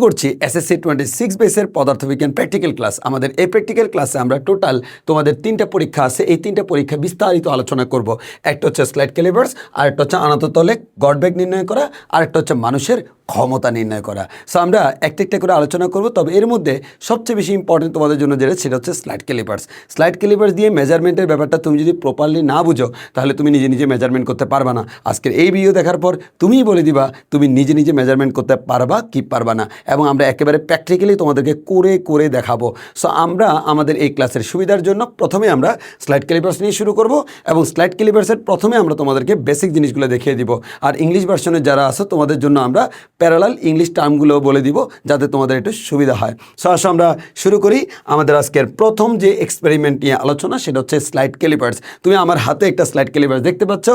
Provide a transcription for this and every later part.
করছি এসএসসি 26 বেসের পদার্থবিজ্ঞান প্র্যাকটিক্যাল ক্লাস। আমাদের এই প্র্যাকটিক্যাল ক্লাসে আমরা টোটাল তোমাদের 3টা পরীক্ষা আছে, এই 3টা পরীক্ষা বিস্তারিত আলোচনা করব। একটা হচ্ছে স্লাইড ক্যালিপার্স, আরেকটা হচ্ছে আনাততলে গড় বেগ নির্ণয় করা, আরেকটা হচ্ছে মানুষের ক্ষমতা নির্ণয় করা। সো আমরা একটা একটা করে আলোচনা করব। তবে এর মধ্যে সবচেয়ে বেশি ইম্পর্টেন্ট তোমাদের জন্য যেটা, সেটা হচ্ছে স্লাইড ক্যালিপার্স। স্লাইড ক্যালিপার্স দিয়ে মেজারমেন্টের ব্যাপারটা তুমি যদি প্রপারলি না বুঝো, তাহলে তুমি নিজে নিজে মেজারমেন্ট করতে পারবা না। আজকের এই ভিডিও দেখার পর তুমিই বলে দিবা তুমি নিজে নিজে মেজারমেন্ট করতে পারবা কি পারবা না, এবং আমরা একেবারে প্র্যাকটিক্যালি তোমাদেরকে করে করে দেখাবো। সো আমরা আমাদের এই ক্লাসের সুবিধার জন্য প্রথমে আমরা স্লাইড ক্যালিপার্স নিয়ে শুরু করব, এবং স্লাইড ক্যালিপার্সের প্রথমে আমরা তোমাদেরকে বেসিক জিনিসগুলো দেখিয়ে দিব। আর ইংলিশ ভার্সনে যারা আছো তোমাদের জন্য আমরা প্যারালাল ইংলিশ টার্মগুলো বলে দিব, যাতে তোমাদের একটু সুবিধা হয়। সো আসো আমরা শুরু করি। আমাদের আজকের প্রথম যে এক্সপেরিমেন্ট নিয়ে আলোচনা, সেটা হচ্ছে স্লাইড ক্যালিপার্স। তুমি আমার হাতে একটা স্লাইড ক্যালিপার্স দেখতে পাচ্ছ।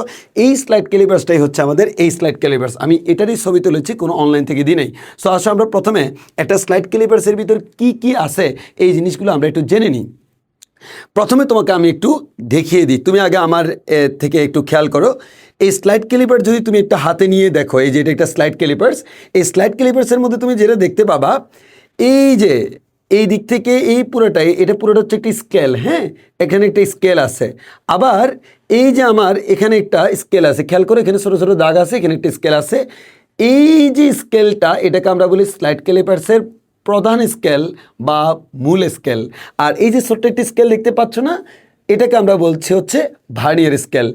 এই স্লাইড ক্যালিপার্সটাই হচ্ছে আমাদের এই স্লাইড ক্যালিপার্স। আমি এটারই ছবি তুলেছি, কোনো অনলাইন থেকে দিই নেই। সো আসো আমরা প্রথমে একটা স্লাইড ক্যালিপার্সের ভিতর কি কি আছে এই জিনিসগুলো আমরা একটু জেনে নিই। প্রথমে তোমাকে আমি একটু দেখিয়ে দিই, তুমি আগে আমার থেকে একটু খেয়াল করো। এই স্লাইড ক্যালিপার্স যদি তুমি একটা হাতে নিয়ে দেখো, এই যে এটা একটা স্লাইড ক্যালিপার্স, এই স্লাইড ক্যালিপার্সের মধ্যে তুমি যেটা দেখতে পাবা, এই যে এই দিক থেকে এই পুরোটাই, এটা পুরোটা হচ্ছে একটি স্কেল। হ্যাঁ, এখানে একটা স্কেল আছে। আবার এই যে আমার এখানে একটা স্কেল আছে, খেয়াল করে এখানে ছোটো ছোটো দাগ আছে, এখানে একটা স্কেল আছে। এই যে স্কেলটা, এটাকে আমরা বলি স্লাইড ক্যালিপার্সের প্রধান স্কেল বা মূল স্কেল। আর এই যে ছোট্ট একটি স্কেল দেখতে পাচ্ছ না, এটাকে আমরা বলছি হচ্ছে ভার্নিয়ার স্কেল।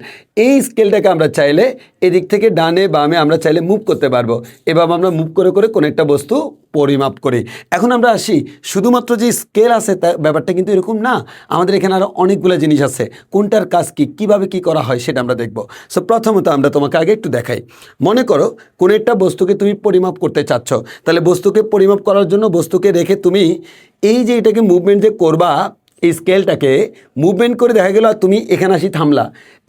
এই স্কেলটাকে আমরা চাইলে এদিক থেকে ডানে বামে আমরা চাইলে মুভ করতে পারবো। এবার আমরা মুভ করে করে কোনো একটা বস্তু পরিমাপ করি। এখন আমরা আসি, শুধুমাত্র যে স্কেল আছে তা ব্যাপারটা কিন্তু এরকম না। আমাদের এখানে আরও অনেকগুলো জিনিস আছে, কোনটার কাজ কী, কীভাবে কী করা হয় সেটা আমরা দেখব। সো প্রথমত আমরা তোমাকে আগে একটু দেখাই। মনে করো কোনো একটা বস্তুকে তুমি পরিমাপ করতে চাচ্ছ, তাহলে বস্তুকে পরিমাপ করার জন্য বস্তুকে রেখে তুমি এই যে এটাকে মুভমেন্ট যে করবা, এই স্কেলটাকে মুভমেন্ট করে দেখা গেল তুমি এখানে আসি থামলা।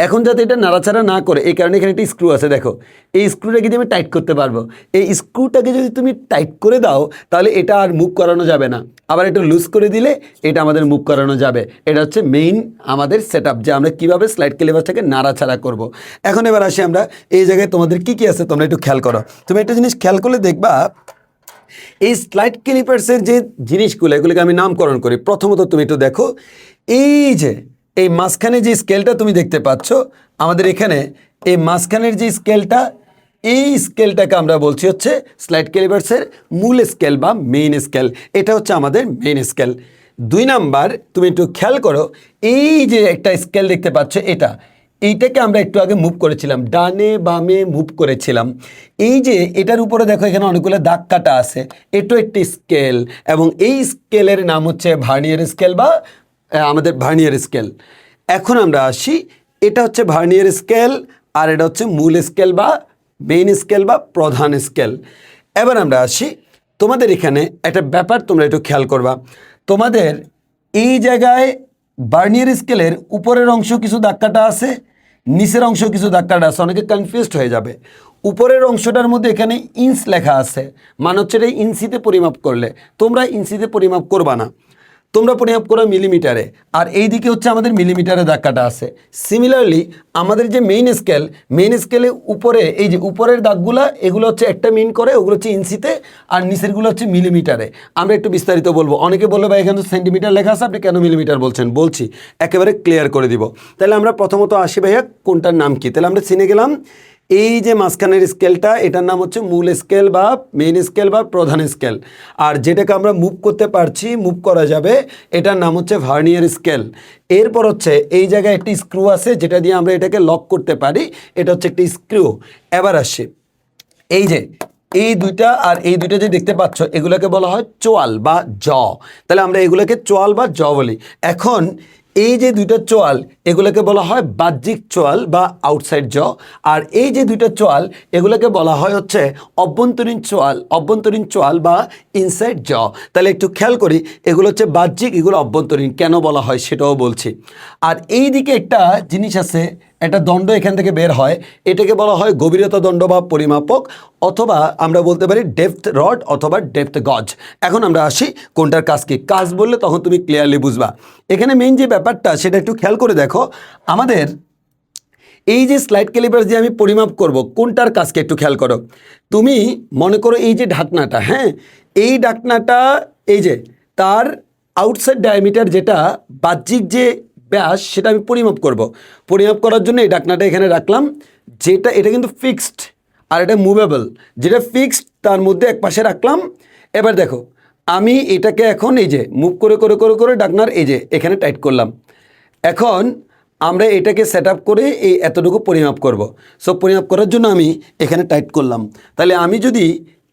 এখন যাতে এটা নাড়াচাড়া না করে, এই কারণে এখানে একটা স্ক্রু আছে, দেখো এই স্ক্রুটাকে দিয়ে আমি টাইট করতে পারবো। এই স্ক্রুটাকে যদি তুমি টাইট করে দাও, তাহলে এটা আর মুভ করানো যাবে না। আবার এটা লুজ করে দিলে এটা আমাদের মুভ করানো যাবে। এটা হচ্ছে মেইন আমাদের সেট আপ, যে আমরা কীভাবে স্লাইড ক্যালিপার্সটাকে নাড়াচাড়া করব। এখন এবার আসি আমরা এই জায়গায় তোমাদের কী কী আছে তোমরা একটু খেয়াল করো। তুমি একটা জিনিস খেয়াল করলে দেখবা, এই স্লাইড ক্যালিপার্সের যে জিনিসগুলো, এগুলোকে আমি নামকরণ করি। প্রথমত তুমি একটু দেখো, এই যে এই মাঝখানে যে স্কেলটা তুমি দেখতে পাচ্ছ, আমাদের এখানে এই মাঝখানের যে স্কেলটা, এই স্কেলটাকে আমরা বলছি হচ্ছে স্লাইড ক্যালিপার্সের মূল স্কেল বা মেইন স্কেল। এটা হচ্ছে আমাদের মেইন স্কেল। 2 নাম্বার, তুমি একটু খেয়াল করো, এই যে একটা স্কেল দেখতে পাচ্ছ, এইটাকে আমরা একটু আগে মুভ করেছিলাম, ডানে বামে মুভ করেছিলাম। এই যে এটার উপরে দেখো এখানে অনেকগুলো দাগ কাটা আছে, এটাও একটি স্কেল, এবং এই স্কেলের নাম হচ্ছে ভার্নিয়ার স্কেল বা আমাদের ভার্নিয়ার স্কেল। এখন আমরা আসি, এটা হচ্ছে ভার্নিয়ার স্কেল, আর এটা হচ্ছে মূল স্কেল বা মেইন স্কেল বা প্রধান স্কেল। এবার আমরা আসি, তোমাদের এখানে একটা ব্যাপার তোমরা একটু খেয়াল করবা। তোমাদের এই জায়গায় ভার্নিয়ার স্কেলের উপরের অংশ কিছু দাগ কাটা আছে, নিচের অংশ কিছু দাগ কাটা আছে, অনেকে কনফিউজড হয়ে যাবে। উপরের অংশটার মধ্যে এখানে ইঞ্চ লেখা আছে, মানে হচ্ছে এটা ইঞ্চিতে পরিমাপ করলে। তোমরা ইঞ্চিতে পরিমাপ করবা না, তোমরা পরিমাপ করো মিলিমিটারে। আর এই দিকে হচ্ছে আমাদের মিলিমিটারে দাগ কাটা আছে। সিমিলারলি আমাদের যে মেইন স্কেলে উপরে এই যে উপরের দাগগুলা, এগুলো হচ্ছে একটা মিন করে, ওগুলো হচ্ছে ইঞ্চিতে, আর নিচেরগুলো হচ্ছে মিলিমিটারে। আমরা একটু বিস্তারিত বলবো। অনেকে বলবো ভাই এখানে সেন্টিমিটার লেখা আছে, আপনি কেন মিলিমিটার বলছেন? বলছি, একেবারে ক্লিয়ার করে দিব। তাহলে আমরা প্রথমত আসি ভাইয়া কোনটার নাম কি। তাহলে আমরা চিনে গেলাম, এই যে মাঝখানের স্কেলটা, এটার নাম হচ্ছে মূল স্কেল বা মেইন স্কেল বা প্রধান স্কেল। আর যেটাকে আমরা মুভ করতে পারছি, মুভ করা যাবে, এটার নাম হচ্ছে ভার্নিয়ার স্কেল। এরপর হচ্ছে এই জায়গায় একটি স্ক্রু আছে, যেটা দিয়ে আমরা এটাকে লক করতে পারি, এটা হচ্ছে একটি স্ক্রু। এবার আসে এই যে এই দুইটা আর এই দুইটা যে দেখতে পাচ্ছ, এগুলোকে বলা হয় চোয়াল বা জ। তাহলে আমরা এগুলোকে চোয়াল বা জ বলি। এখন এই যে দুইটা চোয়াল, এগুলোকে বলা হয় বাহ্যিক চোয়াল বা আউটসাইড জ। আর এই যে দুইটা চোয়াল, এগুলোকে বলা হয় হচ্ছে অভ্যন্তরীণ চোয়াল বা ইনসাইড জ। তাহলে একটু খেয়াল করি, এগুলো হচ্ছে বাহ্যিক, এগুলো অভ্যন্তরীণ। কেন বলা হয় সেটাও বলছি। আর এই দিকে একটা জিনিস আছে, একটা দণ্ড এখান থেকে বের হয়, এটাকে বলা হয় গভীরতা দণ্ড বা পরিমাপক, অথবা আমরা বলতে পারি ডেপথ রড অথবা ডেপথ গজ। এখন আমরা আসি কোনটার কাজ কি। কাজ বললে তখন তুমি ক্লিয়ারলি বুঝবা। এখানে মেইন যে ব্যাপারটা সেটা একটু খেয়াল করে দেখো, আমাদের এই যে স্লাইড ক্যালিপার্স দিয়ে আমি পরিমাপ করব, কোনটার কাজকে একটু খেয়াল করো। তুমি মনে করো এই যে ঢাকনাটা, হ্যাঁ, এই ডাকনাটা এই যে তার আউটসাইড ডায়ামিটার যেটা বাহ্যিক যে ব্যাস সেটা আমি পরিমাপ করব। পরিমাপ করার জন্য এই ডাকনাটা এখানে রাখলাম, যেটা এটা কিন্তু ফিক্সড আর এটা মুভেবল। যেটা ফিক্সড তার মধ্যে এক পাশে রাখলাম। এবার দেখো আমি এটাকে এখন এই যে মুভ করে করে করে করে ডাকনার এই যে এখানে টাইট করলাম। এখন আমরা এটাকে সেট আপ করে এই এতটুকু পরিমাপ করব। সো পরিমাপ করার জন্য আমি এখানে টাইট করলাম। তাহলে আমি যদি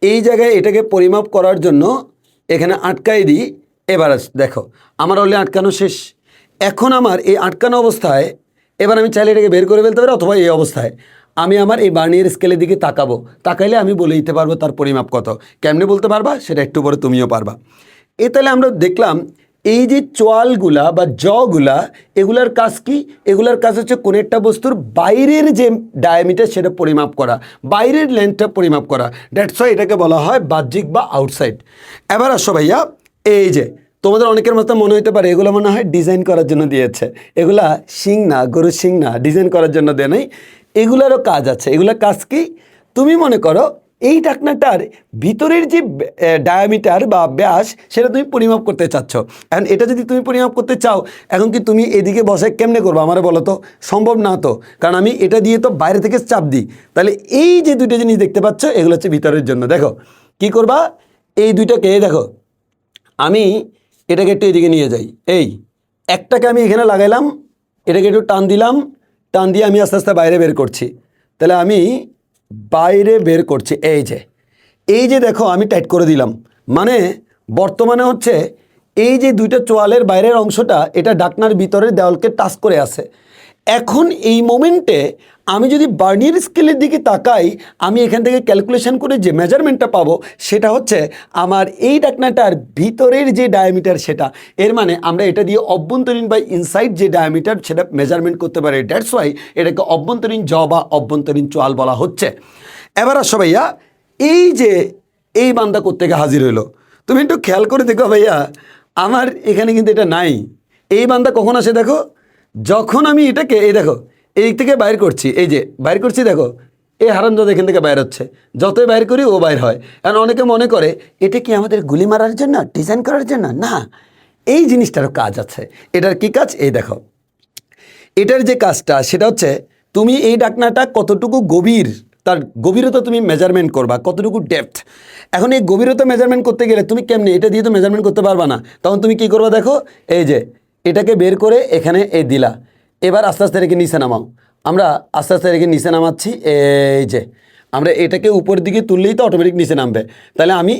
এই জায়গায় এটাকে পরিমাপ করার জন্য এখানে আটকাই দিই, এবার দেখো আমার অলরেডি আটকানো শেষ। এখন আমার এই আটকানো অবস্থায় এবার আমি চাইলে এটাকে বের করে ফেলতে পারি, অথবা এই অবস্থায় আমি আমার এই বার্নিয়ার স্কেলের দিকে তাকাবো। তাকাইলে আমি বলে দিতে পারবো তার পরিমাপ কত। কেমনে বলতে পারবা সেটা একটু পরে তুমিও পারবা। তাহলে আমরা দেখলাম এই যে চোয়ালগুলা বা জগুলা, এগুলার কাজ কি? এগুলার কাজ হচ্ছে কোনো একটা বস্তুর বাইরের যে ডায়ামিটার সেটা পরিমাপ করা, বাইরের লেন্থটা পরিমাপ করা। দ্যাটস ওয়াই এটাকে বলা হয় বাহ্যিক বা আউটসাইড। এবার আসো ভাইয়া, এই যে তোমাদের অনেকের মতো মনে হতে পারে এগুলো মনে হয় ডিজাইন করার জন্য দিয়েছে। এগুলা শিং না, গরুর শিং না, ডিজাইন করার জন্য দেয় নাই। এগুলারও কাজ আছে। এগুলার কাজ কি? তুমি মনে করো এই ঢাকনাটার ভিতরের যে ডায়ামিটার বা ব্যাস সেটা তুমি পরিমাপ করতে চাচ্ছ। এখন এটা যদি তুমি পরিমাপ করতে চাও, এখন কি তুমি এদিকে বসে কেমনে করবো আমার বলো তো? সম্ভব না তো, কারণ আমি এটা দিয়ে তো বাইরে থেকে চাপ দিই। তাহলে এই যে দুটো জিনিস দেখতে পাচ্ছ এগুলো হচ্ছে ভিতরের জন্য। দেখো কি করবা, এই দুইটাকে দেখো আমি এটাকে একটু এদিকে নিয়ে যাই। এই একটাকে আমি এখানে লাগাইলাম, এটাকে একটু টান দিলাম, টান দিয়ে আমি আস্তে আস্তে বাইরে বের করছি। তাহলে আমি বাইরে বের করছি। এই যে দেখো আমি টাইট করে দিলাম। মানে বর্তমানে হচ্ছে এই যে দুইটা চোয়ালের বাইরের অংশটা এটা ডাকনার ভিতরের দেওয়ালকে টাচ করে আছে। এখন এই মোমেন্টে আমি যদি বার্নিয়ার স্কেলের দিকে তাকাই, আমি এখান থেকে ক্যালকুলেশন করে যে মেজারমেন্টটা পাবো সেটা হচ্ছে আমার এই ডাকনাটার ভিতরের যে ডায়ামিটার সেটা। এর মানে আমরা এটা দিয়ে অভ্যন্তরীণ বা ইনসাইড যে ডায়ামিটার সেটা মেজারমেন্ট করতে পারি। দ্যাটস ওয়াই এটাকে অভ্যন্তরীণ জ বা অভ্যন্তরীণ চোয়াল বলা হচ্ছে। এবার আসো ভাইয়া, এই যে এই বান্দা কোত্থেকে হাজির হইলো, তুমি একটু খেয়াল করে দেখো ভাইয়া, আমার এখানে কিন্তু এটা নাই। এই বান্দা কখন আসে দেখো, যখন আমি এটাকে এই দেখো এই থেকে বাইর করছি, এই যে বাইর করছি দেখো এই হারামজাদা এখান থেকে বাইর হচ্ছে। যতই বাইর করি ও বাইর হয়। কারণ অনেকে মনে করে এটা কি আমাদের গুলি মারার জন্য, ডিজাইন করার জন্য? না, এই জিনিসটারও কাজ আছে। এটার কি কাজ? এই দেখো এটার যে কাজটা সেটা হচ্ছে তুমি এই ডাকনাটা কতটুকু গভীর, তার গভীরতা তুমি মেজারমেন্ট করবা, কতটুকু ডেপথ। এখন এই গভীরতা মেজারমেন্ট করতে গেলে তুমি কেমনে, এটা দিয়ে তো মেজারমেন্ট করতে পারবা না। তখন তুমি কি করবা দেখো, এই যে এটাকে বের করে এখানে এই দিলা। এবার আস্তে আস্তে রেখে নিচে নামাও। আমরা আস্তে আস্তে রেখে নিচে নামাচ্ছি। এই যে আমরা এটাকে উপরের দিকে তুললেই তো অটোমেটিক নিচে নামবে। তাহলে আমি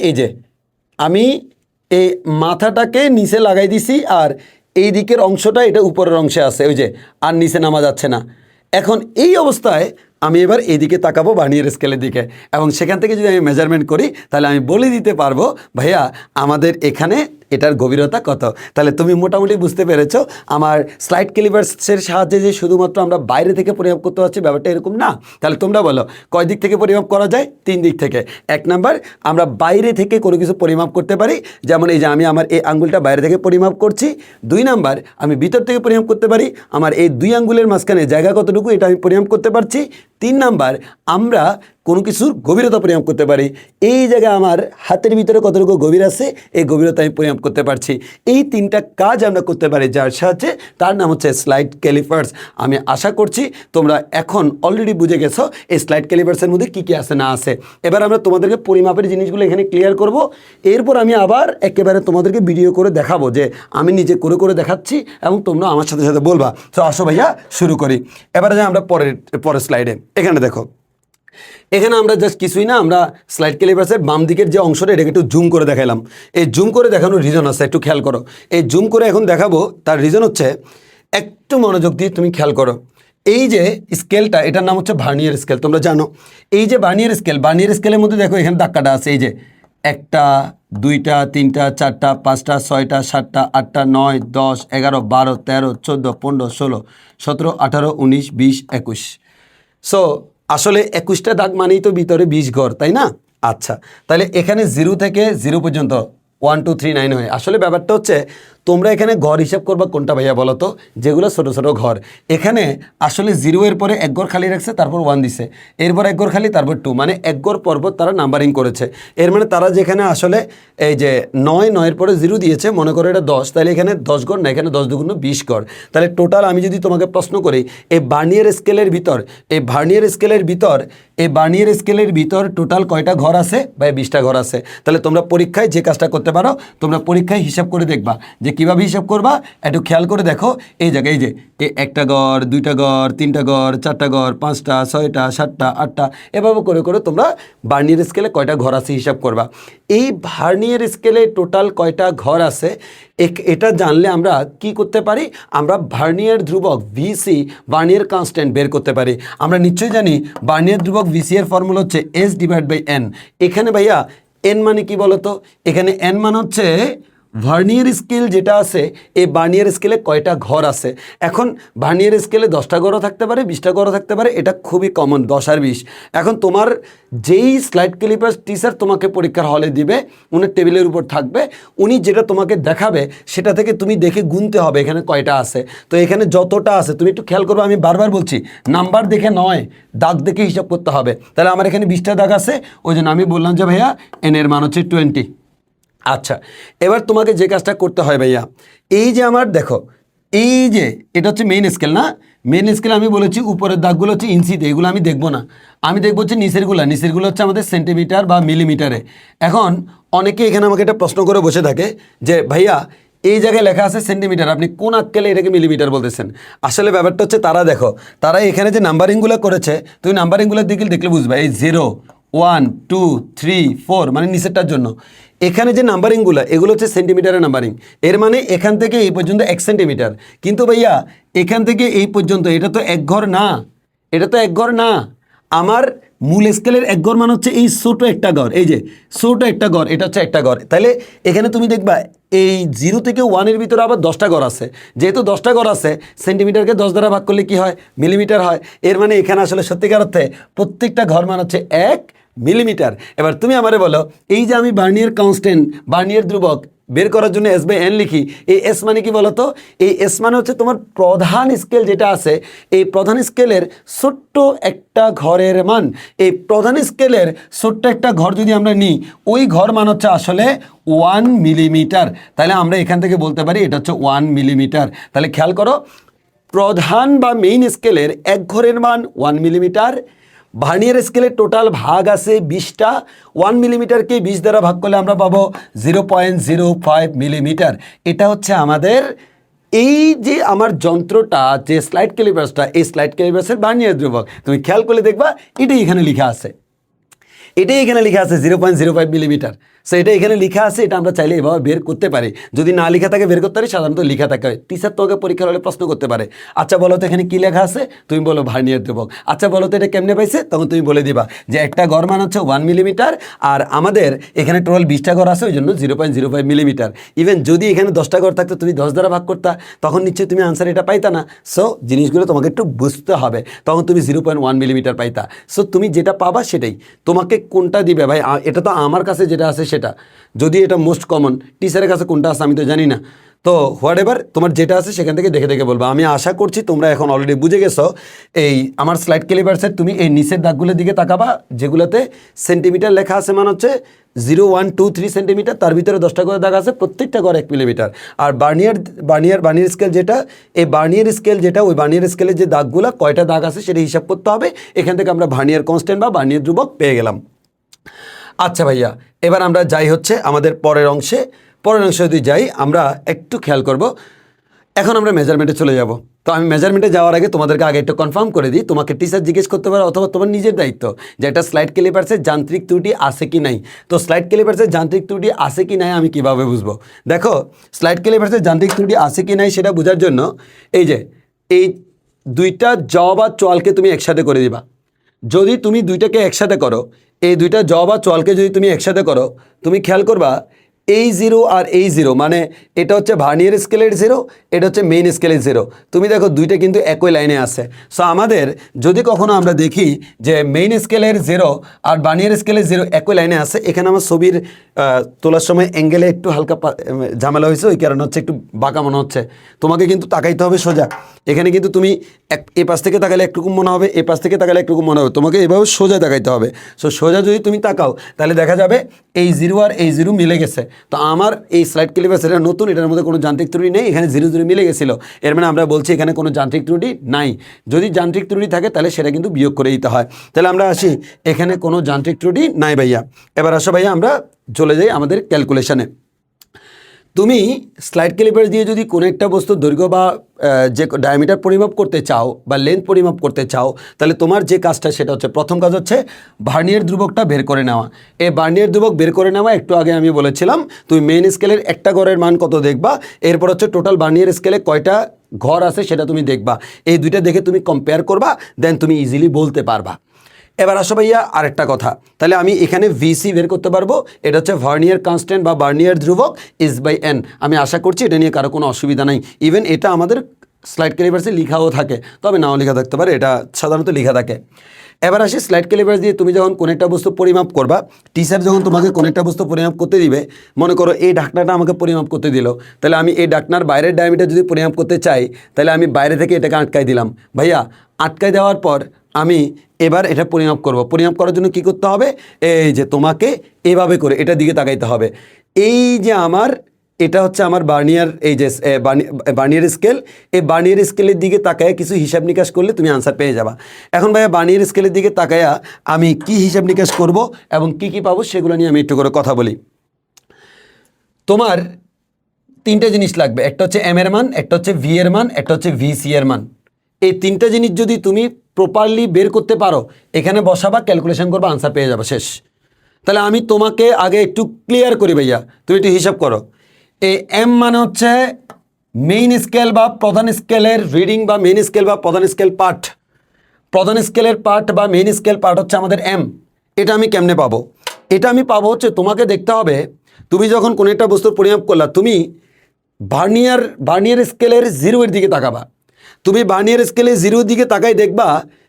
এই মাথাটাকে নিচে লাগাই দিছি, আর এই দিকের অংশটা এটা উপরের অংশে আছে, ওই যে আর নিচে নামা যাচ্ছে না। এখন এই অবস্থায় আমি এবার এইদিকে তাকাবো বার্নিয়ার স্কেলের দিকে, এবং সেখান থেকে যদি আমি মেজারমেন্ট করি তাহলে আমি বলে দিতে পারবো ভাইয়া আমাদের এখানে এটার গভীরতা কত। তাহলে তুমি মোটামুটি বুঝতে পেরেছো আমার স্লাইড ক্যালিপার্সের সাহায্যে যে শুধুমাত্র আমরা বাইরে থেকে পরিমাপ করতে পারছি ব্যাপারটা এরকম না। তাহলে তোমরা বলো কয় দিক থেকে পরিমাপ করা যায়? 3 দিক থেকে। 1 নাম্বার, আমরা বাইরে থেকে কোনো কিছু পরিমাপ করতে পারি, যেমন এই যে আমি আমার এই আঙ্গুলটা বাইরে থেকে পরিমাপ করছি। 2 নাম্বার, আমি ভিতর থেকে পরিমাপ করতে পারি, আমার এই 2 আঙ্গুলের মাঝখানে জায়গা কতটুকু এটা আমি পরিমাপ করতে পারছি। 3 নাম্বার, আমরা কোনো কিছুর গভীরতা পরিমাপ করতে পারি। এই জায়গায় আমার হাতের ভিতরে কতটুকু গভীর আছে এই গভীরতা আমি পরিমাপ করতে পারছি। এই 3টা কাজ আমরা করতে পারি যার সাহায্যে, তার নাম হচ্ছে স্লাইড ক্যালিপার্স। আমি আশা করছি তোমরা এখন অলরেডি বুঝে গেছো এই স্লাইড ক্যালিপার্সের মধ্যে কী কী আছে না আছে। এবার আমরা তোমাদেরকে পরিমাপের জিনিসগুলো এখানে ক্লিয়ার করব। এরপর আমি আবার একেবারে তোমাদেরকে ভিডিও করে দেখাবো, যে আমি নিজে করে করে দেখাচ্ছি এবং তোমরা আমার সাথে সাথে বলবা। তো আসো ভাইয়া শুরু করি। এবারে যাই আমরা পরের স্লাইডে। এখানে দেখো, এখানে আমরা জাস্ট কিছুই না, আমরা স্লাইড ক্যালিপার্সের বাম দিকের যে অংশটা এটাকে একটু জুম করে দেখালাম। এই জুম করে দেখানোর রিজন আছে, একটু খেয়াল করো। এই জুম করে এখন দেখাবো, তার রিজন হচ্ছে একটু মনোযোগ দিয়ে তুমি খেয়াল করো। এই যে স্কেলটা এটার নাম হচ্ছে ভার্নিয়ার স্কেল, তোমরা জানো। এই যে ভার্নিয়ার স্কেলের মধ্যে দেখো এখানে ধাক্কাটা আছে, এই যে 1টা 2টা 3টা 4টা 5টা 6টা 7টা 8টা 9 10 11 12 13 14 15 16 17 18 19 20 21। সো আসলে 21টা দাগ মানেই তো ভিতরে 20 ঘর, তাই না? আচ্ছা, তাহলে এখানে 0 থেকে 0 পর্যন্ত 1 2 3 9 হয়। আসলে ব্যাপারটা হচ্ছে তোমরা এখানে ঘর হিসাব করবা কোনটা ভাইয়া বলো তো, যেগুলো ছোট ছোট ঘর। এখানে আসলে 0 এর পরে এক ঘর খালি রাখছে, তারপর 1 দিছে, এরপর এক ঘর খালি, তারপর 2, মানে এক ঘর পরপর তারা নাম্বারিং করেছে। এর মানে তারা যেখানে আসলে এই যে 9 পরে 0 দিয়েছে, মনে করো এটা 10, তাহলে এখানে 10 ঘর না, এখানে 10 দুগুণ 20 ঘর। তাহলে টোটাল আমি যদি তোমাকে প্রশ্ন করি এই বার্নিয়ার স্কেলের ভিতর টোটাল কয়টা ঘর আছে, বা 20টা ঘর আছে। তাহলে তোমরা পরীক্ষায় যে কাজটা করতে পারো, তোমরা পরীক্ষায় হিসাব করে দেখবা যে কিভাবে হিসাব করবা। একটু খেয়াল করে দেখো, এই জায়গায় এই যে একটা ঘর, 2টা ঘর, 3টা ঘর, 4টা ঘর, 5টা, 6টা, 7টা, 8টা, এভাবে করে করে তোমরা ভার্নিয়ার স্কেলে কয়টা ঘর আছে হিসাব করবা। এই ভার্নিয়ার স্কেলে টোটাল কয়টা ঘর আছে এটা জানলে আমরা কি করতে পারি, আমরা ভার্নিয়ার ধ্রুবক ভিসি, ভার্নিয়ার কনস্ট্যান্ট বের করতে পারি। আমরা নিশ্চয়ই জানি ভার্নিয়ার ধ্রুবক ভিসি এর ফর্মুলা হচ্ছে S/N। এখানে ভাইয়া এন মানে কি বলতো, এখানে এন মানে হচ্ছে ভার্নিয়ার স্কেল যেটা আছে, এই ভার্নিয়ার স্কেলে কয়টা ঘর আছে। এখন ভার্নিয়ার স্কেলে 10টা ঘরও থাকতে পারে, 20টা ঘরও থাকতে পারে, এটা খুবই কমন, 10 আর 20। এখন তোমার যেই স্লাইড ক্যালিপার টিচার তোমাকে পরীক্ষার হলে দিবে, উনি টেবিলের উপর থাকবে, উনি যেটা তোমাকে দেখাবে সেটা থেকে তুমি দেখে গুনতে হবে এখানে কয়টা আছে। তো এখানে যতটা আছে তুমি একটু খেয়াল করবে, আমি বারবার বলছি নাম্বার দেখে নয়, দাগ দেখে হিসাব করতে হবে। তাহলে আমার এখানে 20টা দাগ আছে, ওই জন্য আমি বললাম যে ভাইয়া এন এর মান হচ্ছে 20। আচ্ছা, এবার তোমাকে যে কাজটা করতে হয় ভাইয়া, এই যে আমার দেখো, এই যে এটা হচ্ছে মেইন স্কেল না, মেইন স্কেল আমি বলেছি উপরের দাগগুলো হচ্ছে ইঞ্চিতে, এগুলো আমি দেখবো না, আমি দেখবো হচ্ছে নিচেরগুলো হচ্ছে আমাদের সেন্টিমিটার বা মিলিমিটারে। এখন অনেকে এখানে আমাকে একটা প্রশ্ন করে বসে থাকে যে ভাইয়া এই জায়গায় লেখা আছে সেন্টিমিটার, আপনি কোন আক্কেলে এটাকে মিলিমিটার বলতেছেন। আসলে ব্যাপারটা হচ্ছে তারা এখানে যে নাম্বারিংগুলো করেছে, তুমি নাম্বারিংগুলোর দিকে দেখলে বুঝবে, এই 0 1 2 3 4 মানে নিচেরটার জন্য। এখানে যে নাম্বারিংগুলো এগুলো হচ্ছে সেন্টিমিটারের নাম্বারিং, এর মানে এখান থেকে এই পর্যন্ত 1 সেন্টিমিটার। কিন্তু ভাইয়া এখান থেকে এই পর্যন্ত এটা তো এক ঘর না, আমার মূল স্কেলের এক ঘর মানে হচ্ছে এই ছোট একটা ঘর, এই যে ছোট একটা ঘর, এটা হচ্ছে একটা ঘর। তাহলে এখানে তুমি দেখবা এই 0 থেকে 1-এর ভিতরে আবার 10টা ঘর আছে। যেহেতু 10টা ঘর আছে, সেন্টিমিটারকে 10 দ্বারা ভাগ করলে কি হয়, মিলিমিটার হয়। এর মানে এখানে আসলে সত্যিকার অর্থে প্রত্যেকটা ঘর মানে হচ্ছে 1 মিলিমিটার। এবার তুমি আমারে বলো, এই যে আমি ভার্নিয়ার কনস্ট্যান্ট, ভার্নিয়ার ধ্রুবক বের করার জন্য S/N লিখি, এই এস মানে কি বলতো, এই এস মানে হচ্ছে তোমার প্রধান স্কেল যেটা আছে, এই প্রধান স্কেলের ছোট্ট একটা ঘরের মান। এই প্রধান স্কেলের ছোট্ট একটা ঘর যদি আমরা নিই, ওই ঘর মান হচ্ছে আসলে 1 মিলিমিটার। তাহলে আমরা এখান থেকে বলতে পারি এটা হচ্ছে 1 মিলিমিটার। তাহলে খেয়াল করো, প্রধান বা মেইন স্কেলের এক ঘরের মান 1 মিলিমিটার। ভার্নিয়ার স্কেলে টোটাল ভাগ আছে 20টা, 1 মিলিমিটারকে 20 দ্বারা ভাগ করলে আমরা পাবো 0.05 মিলিমিটার। এটা হচ্ছে আমাদের এই যে আমার যন্ত্রটা, যে স্লাইড ক্যালিপার্সটা, এই স্লাইড ক্যালিপার্সের ভার্নিয়ার ধ্রুবক। তুমি খেয়াল করলে দেখবা এটাই এখানে লেখা আছে, 0.05 মিলিমিটার। সো এটা এখানে লেখা আছে, এটা আমরা চাইলে এভাবে বের করতে পারি। যদি না লেখা থাকে বের করতে পারি, সাধারণত লেখা থাকে। টিচার তোকে পরীক্ষার হলে প্রশ্ন করতে পারে, আচ্ছা বলো তো এখানে কি লেখা আছে, তুমি বলো ভার্নিয়ার ধ্রুবক। আচ্ছা বলো তো এটা কেমনে পাইছে, তখন তুমি বলে দিবা যে একটা ঘর মান হচ্ছে 1 মিলিমিটার, আর আমাদের এখানে টোটাল 20টা ঘর আছে, ওই জন্য 0.05 মিলিমিটার। ইভেন যদি এখানে 10টা ঘর থাকতো, তুমি 10 দ্বারা ভাগ করতা, তখন নিশ্চয়ই তুমি আনসার এটা পাইতা না। সো জিনিসগুলো তোমাকে একটু বুঝতে হবে, তখন তুমি 0.1 মিলিমিটার পাইতা। সো তুমি যেটা পাবা সেটাই, তোমাকে কোনটা দিবে ভাই, এটা তো আমার কাছে যেটা আছে সেটা, যদি এটা মোস্ট কমন, টিচারের কাছে কোনটা আছে আমি তো জানি না। তো হোয়াট এভার তোমার যেটা আছে সেখান থেকে দেখে দেখে বলবো। আমি আশা করছি তোমরা এখন অলরেডি বুঝে গেছো। এই আমার স্লাইড ক্যালিপার্সের তুমি এই নিচের দাগগুলোর দিকে তাকাবা, যেগুলোতে সেন্টিমিটার লেখা আছে, মানে হচ্ছে 0 1 2 3 সেন্টিমিটার, তার ভিতরে 10টা করে দাগ আছে, প্রত্যেকটা ঘর 1 মিলিমিটার। আর বার্নিয়ার স্কেল যেটা, এই বার্নিয়ার স্কেল যেটা, ওই বার্নিয়ার স্কেলের যে দাগগুলো কয়টা দাগ আছে সেটা হিসাব করতে হবে। এখান থেকে আমরা ভার্নিয়ার কনস্ট্যান্ট বা ভার্নিয়ার ধ্রুবক পেয়ে গেলাম। আচ্ছা ভাইয়া, এবার আমরা যাই হচ্ছে আমাদের পরের অংশে যদি যাই, আমরা একটু খেয়াল করব। এখন আমরা মেজারমেন্টে চলে যাব। তো আমি মেজারমেন্টে যাওয়ার আগে তোমাদেরকে আগে একটু কনফার্ম করে দিই, তোমাকে টিচার জিজ্ঞেস করতে পারে অথবা তোমার নিজের দায়িত্ব যে একটা স্লাইড ক্যালিপার্সের যান্ত্রিক ত্রুটি আছে কি নাই। তো স্লাইড ক্যালিপার্সের যান্ত্রিক ত্রুটি আছে কি নাই আমি কিভাবে বুঝবো? দেখো, স্লাইড ক্যালিপার্সের যান্ত্রিক ত্রুটি আছে কি নাই সেটা বোঝার জন্য এই যে এই দুইটা জ বা চলকে তুমি একসাথে করে দিবা। যদি তুমি দুইটাকে একসাথে করো, এই দুইটা জ বা চলকে যদি তুমি একসাথে করো, তুমি খেয়াল করবা এই জিরো আর এই জিরো, মানে এটা হচ্ছে ভার্নিয়ার স্কেলের জিরো, এটা হচ্ছে মেইন স্কেলের জিরো। তুমি দেখো দুইটা কিন্তু একই লাইনে আছে। সো আমাদের যদি কখনো আমরা দেখি যে মেইন স্কেলের জিরো আর ভার্নিয়ার স্কেলের জিরো একই লাইনে আছে, এখানে আমার ছবির তোলার সময় অ্যাঙ্গেলে একটু হালকা ঝামেলা হয়েছে, ওই কারণে হচ্ছে একটু বাঁকা মনে হচ্ছে। তোমাকে কিন্তু তাকাইতে হবে সোজা। এখানে কিন্তু তুমি এ পাশ থেকে তাকালে একরকম মনে হবে, এ পাশ থেকে তাকালে একরকম মনে হবে, তোমাকে এভাবে সোজা তাকাইতে হবে। সো সোজা যদি তুমি তাকাও তাহলে দেখা যাবে এই জিরো আর এই জিরো মিলে গেছে। তো আমার এই স্লাইড ক্লিপার্স এটা নতুন, এটার মধ্যে কোনো যান্ত্রিক ত্রুটি নেই, এখানে জিরো জিরো মিলে গেছিলো, এর মানে আমরা বলছি এখানে কোনো যান্ত্রিক ত্রুটি নাই। যদি যান্ত্রিক ত্রুটি থাকে তাহলে সেটা কিন্তু বিয়োগ করে দিতে হয়। তাহলে আমরা আসি, এখানে কোনো যান্ত্রিক ত্রুটি নাই ভাইয়া। এবার আসো ভাইয়া আমরা চলে যাই আমাদের ক্যালকুলেশনে। তুমি স্লাইড ক্যালিপার দিয়ে যদি কোনো একটা বস্তুর দৈর্ঘ্য বা যে ডায়ামিটার পরিমাপ করতে চাও বা লেন্থ পরিমাপ করতে চাও, তাহলে তোমার যে কাজটা সেটা হচ্ছে, প্রথম কাজ হচ্ছে ভার্নিয়ার ধ্রুবকটা বের করে নেওয়া। এই ভার্নিয়ার ধ্রুবক বের করে নেওয়া একটু আগে আমি বলেছিলাম, তুমি মেইন স্কেলের একটা ঘরের মান কত দেখবা, এরপর হচ্ছে টোটাল ভার্নিয়ার স্কেলে কয়টা ঘর আছে সেটা তুমি দেখবা। এই দুইটা দেখে তুমি কম্পেয়ার করবা, দেন তুমি ইজিলি বলতে পারবা। এবার আসো ভাইয়া আরেকটা কথা, তাহলে আমি এখানে ভিসি বের করতে পারবো, এটা হচ্ছে ভার্নিয়ার কনস্ট্যান্ট বা ভার্নিয়ার ধ্রুবক ইজ বাই এন। আমি আশা করছি এটা নিয়ে কারো কোনো অসুবিধা নাই। ইভেন এটা আমাদের স্লাইড ক্যালিপার্সে লেখাও থাকে, তবে নাও লেখা থাকতে পারে, এটা সাধারণত লেখা থাকে। এবার আসি স্লাইড ক্যালিপার্স দিয়ে তুমি যখন কোনো একটা বস্তু পরিমাপ করবা, টিচার যখন তোমাকে কোনো একটা বস্তু পরিমাপ করতে দিবে, মনে করো এই ঢাকনাটা আমাকে পরিমাপ করতে দিল, তাহলে আমি এই ঢাকনার বাইরের ডায়ামিটার যদি পরিমাপ করতে চাই, তাহলে আমি বাইরে থেকে এটাকে আটকাই দিলাম। ভাইয়া আটকাই দেওয়ার পর আমি এবার এটা পরিমাপ করব। পরিমাপ করার জন্য কি করতে হবে, এই যে তোমাকে এভাবে করে এটার দিকে তাকাইতে হবে। এই যে আমার এটা হচ্ছে আমার ভার্নিয়ার, এই যে ভার্নিয়ার স্কেল, এই ভার্নিয়ার স্কেলের দিকে তাকায়া কিছু হিসাব নিকাশ করলে তুমি আনসার পেয়ে যাবা। এখন ভাইয়া ভার্নিয়ার স্কেলের দিকে তাকায়া আমি কি হিসাব নিকাশ করব এবং কি কি পাবো সেগুলো নিয়ে আমি একটু করে কথা বলি। তোমার তিনটা জিনিস লাগবে, একটা হচ্ছে এম এর মান, একটা হচ্ছে ভি এর মান, একটা হচ্ছে ভিসি এর মান। এই তিনটা জিনিস যদি তুমি প্রপারলি বের করতে পারো, এখানে বসাবা, ক্যালকুলেশন করবা, আনসার পেয়ে যাবে, শেষ। তাহলে আমি তোমাকে আগে একটু ক্লিয়ার করি ভাইয়া, তুমি একটু হিসাব করো। এই এম মানে হচ্ছে মেইন স্কেল বা প্রধান স্কেলের রিডিং বা মেইন স্কেল বা প্রধান স্কেল পার্ট। প্রধান স্কেলের পার্ট বা মেইন স্কেল পার্ট হচ্ছে আমাদের এম। এটা আমি কেমনে পাবো? এটা আমি পাবো হচ্ছে, তোমাকে দেখতে হবে তুমি যখন কোনো একটা বস্তুর পরিমাপ করলা, তুমি ভার্নিয়ার স্কেলের জিরোর দিকে তাকাবা। তুমি ভার্নিয়ার স্কেলে জিরোর দিকে তাকাই দেখবা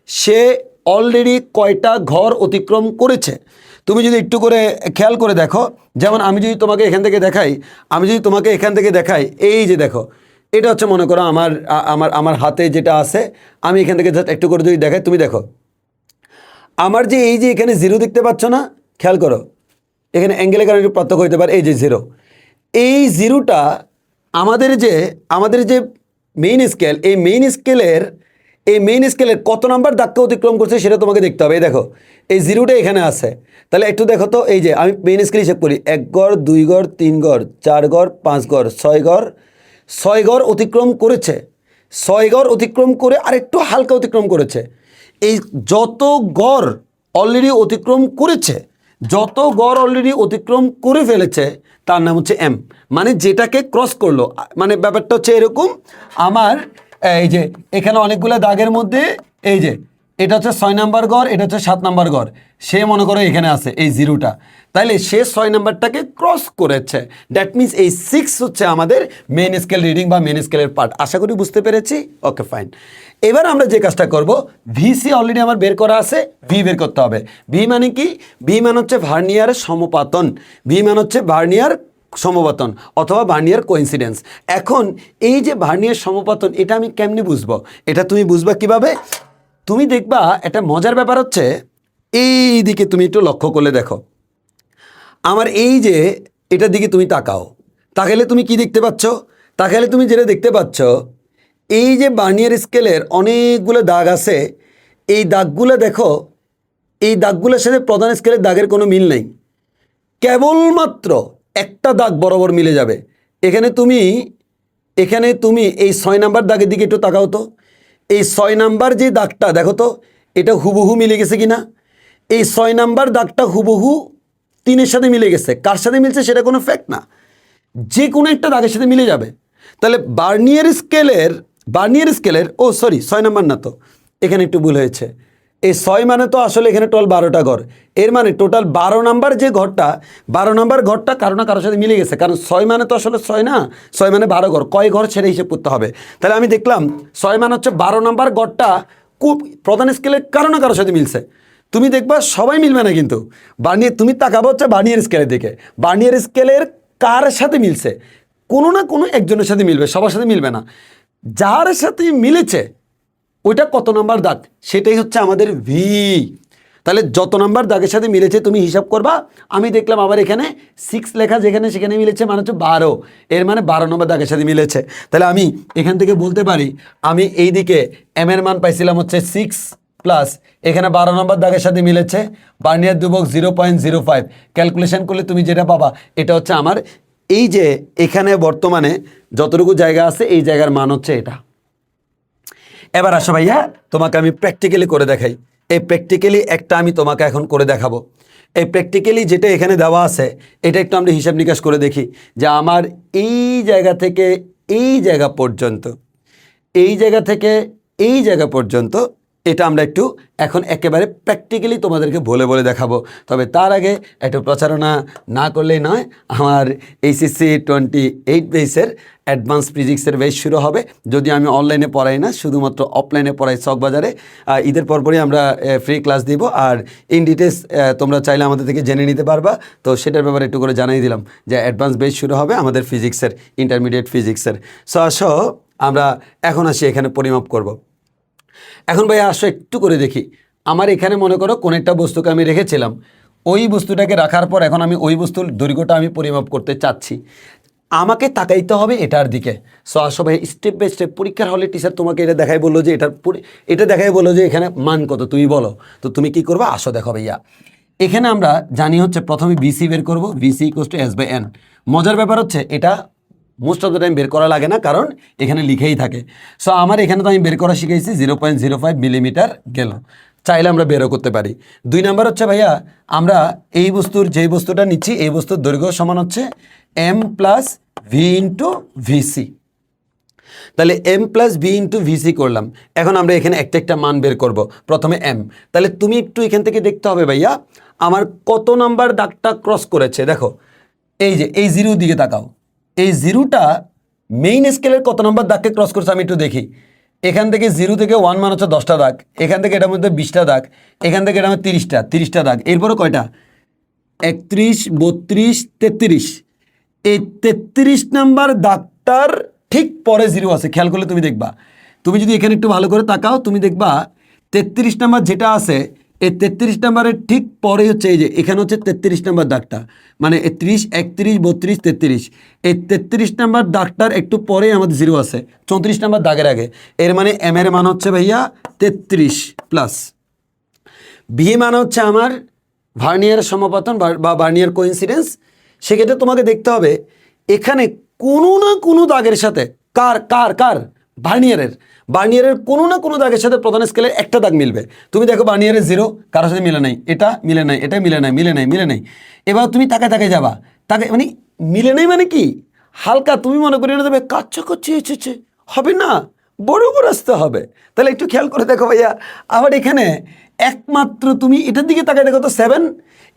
সে অলরেডি কয়টা ঘর অতিক্রম করেছে। তুমি যদি একটু করে খেয়াল করে দেখো, যেমন আমি যদি তোমাকে এখান থেকে দেখাই, এই যে দেখো, এটা হচ্ছে মনে করো আমার আমার আমার হাতে যেটা আছে, আমি এখান থেকে একটু করে যদি দেখাই, তুমি দেখো আমার যে এই যে এখানে জিরো দেখতে পাচ্ছ না, খেয়াল করো, এখানে অ্যাঙ্গেলের কারণে একটু পার্থক্য হতে পারে, এই যে জিরো, এই জিরোটা আমাদের যে মেইন স্কেল, এই মেইন স্কেলের কত নাম্বার দাগকে অতিক্রম করছে সেটা তোমাকে দেখতে হবে। এই দেখো এই জিরোটা এখানে আছে, তাহলে একটু দেখো তো, এই যে আমি মেইন স্কেল হিসেব করি, 1 ঘর 2 ঘর 3 ঘর 4 ঘর 5 ঘর 6 ঘর অতিক্রম করেছে। 6 ঘর অতিক্রম করে আরেকটু হালকা অতিক্রম করেছে। এই যত গড় অলরেডি অতিক্রম করে ফেলেছে তার নাম হচ্ছে এম, মানে যেটাকে ক্রস করলো। মানে ব্যাপারটা হচ্ছে এরকম, আমার এই যে এখানে অনেকগুলো দাগের মধ্যে এই যে এটা হচ্ছে 6 নাম্বার ঘর, এটা হচ্ছে 7 নাম্বার ঘর, সে মনে করো এখানে আছে এই জিরোটা, তাইলে সে 6 নাম্বারটাকে ক্রস করেছে। দ্যাট মিনস এই 6 হচ্ছে আমাদের মেন স্কেল রিডিং বা মেন স্কেলের পার্ট। আশা করি বুঝতে পেরেছি, ওকে ফাইন। এবার আমরা যে কাজটা করব, ভিসি অলরেডি আমার বের করা আছে, ভি বের করতে হবে। ভি মানে কি? ভি মানে হচ্ছে ভার্নিয়ার সমপাতন, সমপাতন অথবা ভার্নিয়ার কোইন্সিডেন্স। এখন এই যে ভার্নিয়ার সমপাতন, এটা আমি কেমনি বুঝবো? এটা তুমি বুঝবা কিভাবে? তুমি দেখবা একটা মজার ব্যাপার হচ্ছে, এই দিকে তুমি একটু লক্ষ্য করলে দেখো, আমার এই যে এটার দিকে তুমি তাকালে তুমি কি দেখতে পাচ্ছ? তাকালে তুমি যেটা দেখতে পাচ্ছ, এই যে ভার্নিয়ার স্কেলের অনেকগুলো দাগ আছে, এই দাগগুলো দেখো, এই দাগগুলোর সাথে প্রধান স্কেলের দাগের কোনো মিল নেই, কেবলমাত্র একটা দাগ বরাবর মিলে যাবে। এখানে তুমি এই 6 নাম্বার দাগের দিকে একটু তাকাও তো, এই 6 নাম্বার যে দাগটা দেখো তো, এটা হুবহু মিলে গেছে কিনা? এই 6 নাম্বার দাগটা হুবহু 3-এর সাথে মিলে গেছে। কার সাথে মিলছে সেটা কোনো ফ্যাক্ট না, যে কোনো একটা দাগের সাথে মিলে যাবে। তাহলে ভার্নিয়ার স্কেলের 6 নাম্বার না তো, এখানে একটু ভুল হয়েছে, এই 6 মানে তো আসলে এখানে টোটাল 12টা ঘর, এর মানে টোটাল 12 নাম্বার যে ঘরটা, 12 নাম্বার ঘরটা কারো না কারোর সাথে মিলে গেছে, কারণ 6 মানে তো আসলে 6 না, 6 মানে 12 ঘর, কয় ঘর সেটা হিসেব করতে হবে। তাহলে আমি দেখলাম 6 মানে হচ্ছে 12 নাম্বার ঘরটা খুব প্রধান স্কেলে কারো না কারোর সাথে মিলছে। তুমি দেখবা সবাই মিলবে না, কিন্তু বার্নিয়ার, তুমি তাকাবো হচ্ছে বার্নিয়ার স্কেলের দিকে, বার্নিয়ার স্কেলের কার সাথে মিলছে, কোনো না কোনো একজনের সাথে মিলবে, সবার সাথে মিলবে না। যার সাথে মিলেছে ওইটা কত নাম্বার দাগ, সেটাই হচ্ছে আমাদের ভি। তাহলে যত নাম্বার দাগের সাথে মিলেছে তুমি হিসাব করবা। আমি দেখলাম আবার এখানে 6 লেখা যেখানে সেখানে মিলেছে, মানে হচ্ছে 12, এর মানে 12 নম্বর দাগের সাথে মিলেছে। তাহলে আমি এখান থেকে বলতে পারি আমি এই দিকে এম এর মান পাইছিলাম হচ্ছে 6 প্লাস এখানে 12 নম্বর দাগের সাথে মিলেছে, বার্নিয়ার দুবক 0.05, ক্যালকুলেশন করলে তুমি যেটা পাবা এটা হচ্ছে আমার এই যে এখানে বর্তমানে যতটুকু জায়গা আছে এই জায়গার মান হচ্ছে এটা। এবার আসো ভাইয়া, তোমাকে আমি প্র্যাকটিক্যালি করে দেখাই। এই প্র্যাকটিক্যালি একটা আমি তোমাকে এখন করে দেখাবো। এই প্র্যাকটিক্যালি যেটা এখানে দেওয়া আছে এটা একটু আমরা হিসাব নিকাশ করে দেখি, যে আমার এই জায়গা থেকে এই জায়গা পর্যন্ত, এই জায়গা থেকে এই জায়গা পর্যন্ত, এটা আমরা একটু এখন একেবারে প্র্যাকটিক্যালি তোমাদেরকে বলে বলে দেখাবো। তবে তার আগে একটু প্রচারণা না করলেই নয়, আমার এইচএসসি 28 বেসের অ্যাডভান্স ফিজিক্সের বেস শুরু হবে। যদি আমি অনলাইনে পড়াই না, শুধুমাত্র অফলাইনে পড়াই চকবাজারে। ঈদের পরপরই আমরা ফ্রি ক্লাস দিব, আর ইন ডিটেলস তোমরা চাইলে আমাদের থেকে জেনে নিতে পারবা। তো সেটার ব্যাপারে একটু করে জানাই দিলাম যে অ্যাডভান্স বেস শুরু হবে আমাদের ফিজিক্সের, ইন্টারমিডিয়েট ফিজিক্সের। সো আসো আমরা এখন আসি এখানে পরিমাপ করব। এখন ভাই আসো একটু করে দেখি, আমার এখানে মনে করো কোন একটা বস্তুকে আমি রেখেছিলাম, ওই বস্তুটাকে রাখার পর এখন আমি ওই বস্তুর দৈর্ঘ্যটা আমি পরিমাপ করতে চাচ্ছি, আমাকে তাকাইতে হবে এটার দিকে। সো আসো ভাই স্টেপ বাই স্টেপ, পরীক্ষার হলে টিচার তোমাকে এটা দেখাই বললো যে এটা দেখাই বললো যে এখানে মান কত তুমি বলো, তো তুমি কি করবা, আসো দেখো ভাইয়া। এখানে আমরা জানি হচ্ছে প্রথমে বিসি বের করবো, বিসি ইকুয়ালস টু S/N। মজার ব্যাপার হচ্ছে এটা মোস্ট অফ দ্য টাইম বের করা লাগে না, কারণ এখানে লিখেই থাকে। সো আমার এখানে তো আমি বের করা শিখেছি 0.05 মিলিমিটার গেল, চাইলে আমরা বেরও করতে পারি। 2 নাম্বার হচ্ছে ভাইয়া, আমরা এই বস্তুর যেই বস্তুটা নিচ্ছি এই বস্তুর দৈর্ঘ্য সমান হচ্ছে m plus V into VC. তাহলে m plus V into VC করলাম। এখন আমরা এখানে একটা একটা মান বের করব, প্রথমে m। তাহলে তুমি একটু এখান থেকে দেখতে হবে ভাইয়া আমার কত নাম্বার দাগটা ক্রস করেছে। দেখো এই যে এই জিরোর দিকে তাকাও, এই জিরোটা মেইন স্কেলের কত নম্বর দাগকে ক্রস করছে আমি একটু দেখি। এখান থেকে 0 থেকে 1 মান হচ্ছে 10টা দাগ, এখান থেকে এটার মধ্যে 20টা দাগ, এখান থেকে এটা মধ্যে 30টা দাগ, এরপরে কয়টা 31, 32, 33। এই 33 নাম্বার দাগটার ঠিক পরে 0 আছে, খেয়াল করলে তুমি দেখবা। তুমি যদি এখানে একটু ভালো করে তাকাও তুমি দেখবা 33 নাম্বার যেটা আছে এই 33 নাম্বারের ঠিক পরে হচ্ছে এই যে এখানে হচ্ছে 33 নাম্বার দাগটা, মানে 30, 31, 32, 33। এই 33 নাম্বার দাগটার একটু পরে আমাদের 0 আছে 34 নাম্বার দাগের আগে। এর মানে এম এর মান হচ্ছে ভাইয়া 33 প্লাস ভি মান হচ্ছে আমার ভার্নিয়ার সমাপতন বা ভার্নিয়ার কোইন্সিডেন্স। সেক্ষেত্রে তোমাকে দেখতে হবে এখানে কোনো না কোনো দাগের সাথে কার কার কার বার্নিয়ারের কোনো না কোনো দাগের সাথে প্রধান স্কেলের একটা দাগ মিলবে। তুমি দেখো বার্নিয়ারের 0 কারোর সাথে মিলে নাই, এটা মিলে নাই, এটা মিলে নাই। এবার তুমি তাকে যাবা, তাকে মানে মিলে নাই মানে কি হালকা তুমি মনে করি না দেবে কাচ্চা করছে হবে না, বড় আসতে হবে। তাহলে একটু খেয়াল করে দেখো ভাইয়া, আবার এখানে একমাত্র তুমি এটার দিকে তাকায় দেখো তো 7,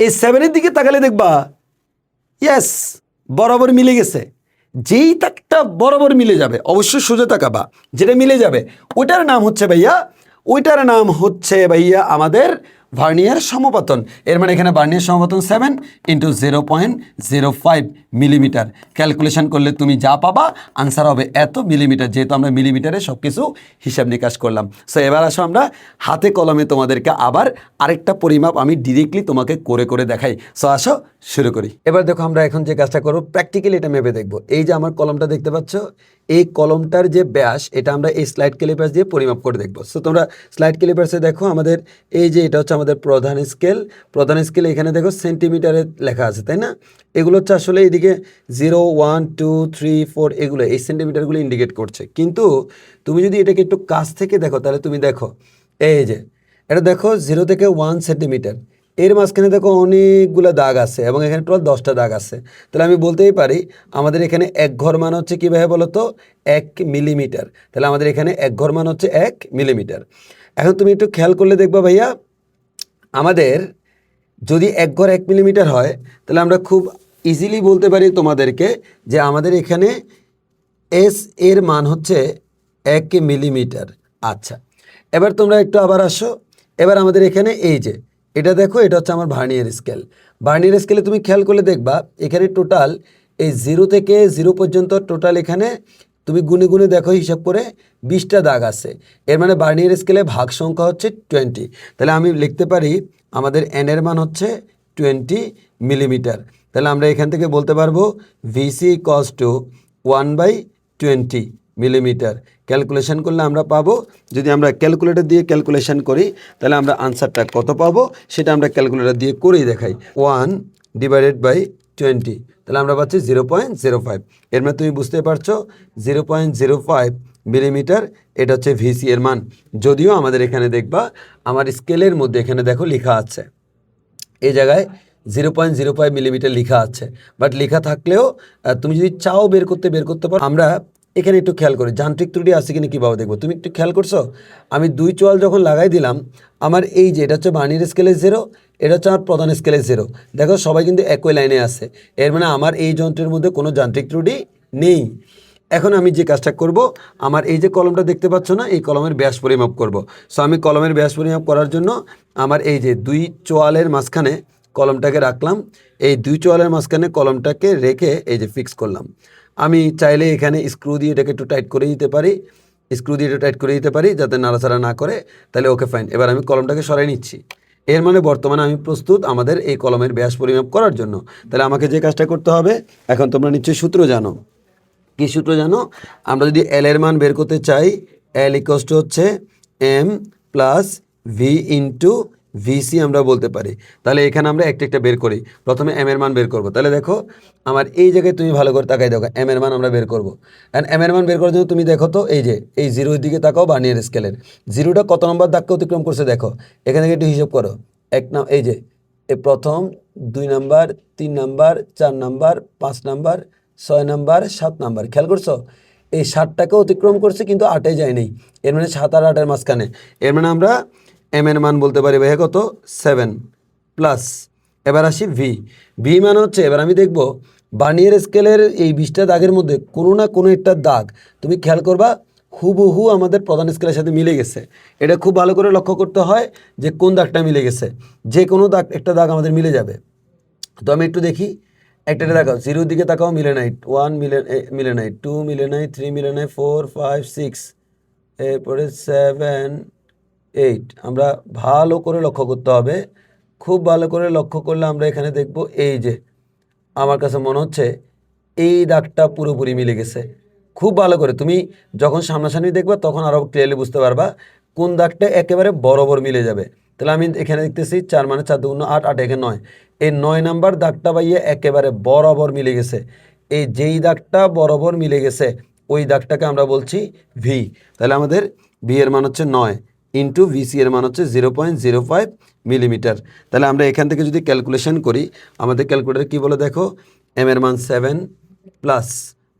এই 7-এর দিকে তাকালে দেখবা ইয়েস বরাবর মিলে গেছে। যেই তাকটা বরাবর মিলে যাবে অবশ্যই সোজা তাকাবা, যেটা মিলে যাবে ওইটার নাম হচ্ছে ভাইয়া আমাদের ভার্নিয়ার সমপতন। এর মানে এখানে ভার্নিয়ার সমপতন 7 ইন্টু 0.05 মিলিমিটার। ক্যালকুলেশন করলে তুমি যা পাবা আনসার হবে এত মিলিমিটার, যেহেতু আমরা মিলিমিটারে সব কিছু হিসাব নিকাশ করলাম। সো এবার আসো আমরা হাতে কলমে তোমাদেরকে আবার আরেকটা পরিমাপ আমি ডিরেক্টলি তোমাকে করে দেখাই। সো আসো শুরু করি। এবার দেখো আমরা এখন যে কাজটা করবো প্র্যাকটিক্যালি এটা মেপে দেখবো। এই যে আমার কলমটা দেখতে পাচ্ছ, এই কলমটার যে ব্যাস এটা আমরা এই স্লাইড ক্যালিপার্স দিয়ে পরিমাপ করে দেখবো। সো তোমরা স্লাইড ক্যালিপার্সে দেখো আমাদের এই যে এটা হচ্ছে আমাদের প্রধান স্কেল এখানে দেখো সেন্টিমিটারে লেখা আছে, তাই না? এগুলো হচ্ছে আসলে এইদিকে 0, 1, 2, 3, 4 এগুলো এই সেন্টিমিটারগুলো ইন্ডিকেট করছে। কিন্তু তুমি যদি এটাকে একটু কাছ থেকে দেখো তাহলে তুমি দেখো এই যে এটা দেখো 0 থেকে 1 সেন্টিমিটার, এর মাঝখানে দেখো অনেকগুলো দাগ আছে এবং এখানে টোটাল 10টা দাগ আছে। তাহলে আমি বলতেই পারি আমাদের এখানে এক ঘর মান হচ্ছে কীভাবে বলো তো 1 মিলিমিটার। তাহলে আমাদের এখানে এক ঘর মান হচ্ছে 1 মিলিমিটার। এখন তুমি একটু খেয়াল করলে দেখবা ভাইয়া, আমাদের যদি 1 ঘর 1 মিলিমিটার হয় তাহলে আমরা খুব ইজিলি বলতে পারি তোমাদেরকে যে আমাদের এখানে এস এর মান হচ্ছে 1 মিলিমিটার। আচ্ছা, এবার তোমরা একটু আবার আসো, এবার আমাদের এখানে এই যে এটা দেখো, এটা হচ্ছে আমার ভার্নিয়ার স্কেল। ভার্নিয়ার স্কেলে তুমি খেয়াল করলে দেখবা এখানে টোটাল এই 0 থেকে 0 পর্যন্ত টোটাল এখানে তুমি গুনে গুনে দেখো, হিসাব করে 20টা দাগ আছে। এর মানে ভার্নিয়ার স্কেলে ভাগ সংখ্যা হচ্ছে 20। তাহলে আমি লিখতে পারি আমাদের এন এর মান হচ্ছে 20 মিলিমিটার। তাহলে আমরা এখান থেকে বলতে পারবো VC equals to 1/20 millimetre. Calculation করলে আমরা পাবো, যদি আমরা ক্যালকুলেটর দিয়ে ক্যালকুলেশন করি তাহলে আমরা আনসারটা কত পাবো সেটা আমরা ক্যালকুলেটর দিয়ে করেই দেখাই। 1/20, তাহলে আমরা পাচ্ছি 0.05। এর মানে তুমি বুঝতে পারছো 0.05 মিলিমিটার, এটা হচ্ছে ভিসি এর মান। যদিও আমাদের এখানে দেখবা আমার স্কেলের মধ্যে এখানে দেখো লেখা আছে, এই জায়গায় 0.05 মিলিমিটার লেখা আছে, বাট লেখা থাকলেও তুমি যদি চাও বের করতে পারো। আমরা এখানে একটু খেয়াল করি যান্ত্রিক ত্রুটি আছে কিনা কীভাবে দেখবো। তুমি একটু খেয়াল করছো, আমি 2 চোয়াল যখন লাগাই দিলাম, আমার এই যে এটা হচ্ছে ভার্নিয়ার স্কেলে 0, এটা হচ্ছে আমার প্রধান স্কেলে 0। দেখো সবাই কিন্তু একই লাইনে আছে, এর মানে আমার এই যন্ত্রের মধ্যে কোনো যান্ত্রিক ত্রুটি নেই। এখন আমি যে কাজটা করব, আমার এই যে কলমটা দেখতে পাচ্ছ না, এই কলমের ব্যাস পরিমাপ করব। সো আমি কলমের ব্যাস পরিমাপ করার জন্য আমার এই যে 2 চোয়ালের মাঝখানে কলমটাকে রাখলাম, এই 2 চোয়ালের মাঝখানে কলমটাকে রেখে এই যে ফিক্স করলাম। আমি চাইলে এখানে স্ক্রু দিয়ে এটাকে একটু টাইট করে দিতে পারি, যাতে নাড়াচাড়া না করে। তাহলে ওকে ফাইন। এবার আমি কলমটাকে সরাই নিচ্ছি। এর মানে বর্তমানে আমি প্রস্তুত আমাদের এই কলমের ব্যাস পরিমাপ করার জন্য। তাহলে আমাকে যে কাজটা করতে হবে, এখন তোমরা নিশ্চয়ই সূত্র জানো। কি সূত্র জানো? আমরা যদি এল এর মান বের করতে চাই, এল ইকুয়ালস টু হচ্ছে M plus V into VC আমরা বলতে পারি। তাহলে এখানে আমরা একটা একটা বের করি। প্রথমে এম এর মান বের করব। তাহলে দেখো আমার এই জায়গায় তুমি ভালো করে তাকাই দেখো, এম এর মান আমরা বের করব। অ্যান্ড এম এর মান বের করার জন্য তুমি দেখো তো এই যে এই 0-এর দিকে তাকাও, ভার্নিয়ার স্কেলের 0টা কত নম্বর দাগকে অতিক্রম করছে দেখো। এখানে একটু হিসাব করো, এই যে এই প্রথম, 2 number, 3 number, 4 number, 5 number, 6 number, 7 number. খেয়াল করছো এই 7টাকে অতিক্রম করছে কিন্তু 8-এ যায়নি। এর মানে 7 আর 8-এর মাঝখানে। এর মানে আমরা এম এর মান বলতে পারি ভাইয়া কত, 7 প্লাস। এবার আসি ভি মানে হচ্ছে, এবার আমি দেখব ভার্নিয়ার স্কেলের এই 20টা দাগের মধ্যে কোনো না কোনো একটা দাগ তুমি খেয়াল করবা হুবহু আমাদের প্রধান স্কেলের সাথে মিলে গেছে। এটা খুব ভালো করে লক্ষ্য করতে হয় যে কোন দাগটা মিলে গেছে। যে কোনো দাগ, একটা দাগ আমাদের মিলে যাবে। তো আমি একটু দেখি, একটা দেখাও, 0-এর দিকে তাকাও, মিলে নাই। 1 মিলে নাই, 2 মিলে নাই, 3 মিলে নাই, 4, 5, 6, এরপরে 7, 8। আমরা ভালো করে লক্ষ্য করতে হবে। খুব ভালো করে লক্ষ্য করলে আমরা এখানে দেখব এই যে আমার কাছে মনে হচ্ছে এই দাগটা পুরোপুরি মিলে গেছে। খুব ভালো করে তুমি যখন সামনাসামনি দেখবা তখন আরও ক্লিয়ারলি বুঝতে পারবা কোন দাগটা একেবারে বরাবর মিলে যাবে। তাহলে আমি এখানে দেখতেছি 4 মানে 4 2 8, 8 একে 9, এই 9 নাম্বার দাগটা পাইয়ে একেবারে বরাবর মিলে গেছে। এই যেই দাগটা বরাবর মিলে গেছে ওই দাগটাকে আমরা বলছি ভি। তাহলে আমাদের ভি এর মান হচ্ছে 9 ইন্টু ভিসি এর মান হচ্ছে 0.05 মিলিমিটার। তাহলে আমরা এখান থেকে যদি ক্যালকুলেশন করি, আমাদের ক্যালকুলেটর কী বলে দেখো, এম এর মান 7 প্লাস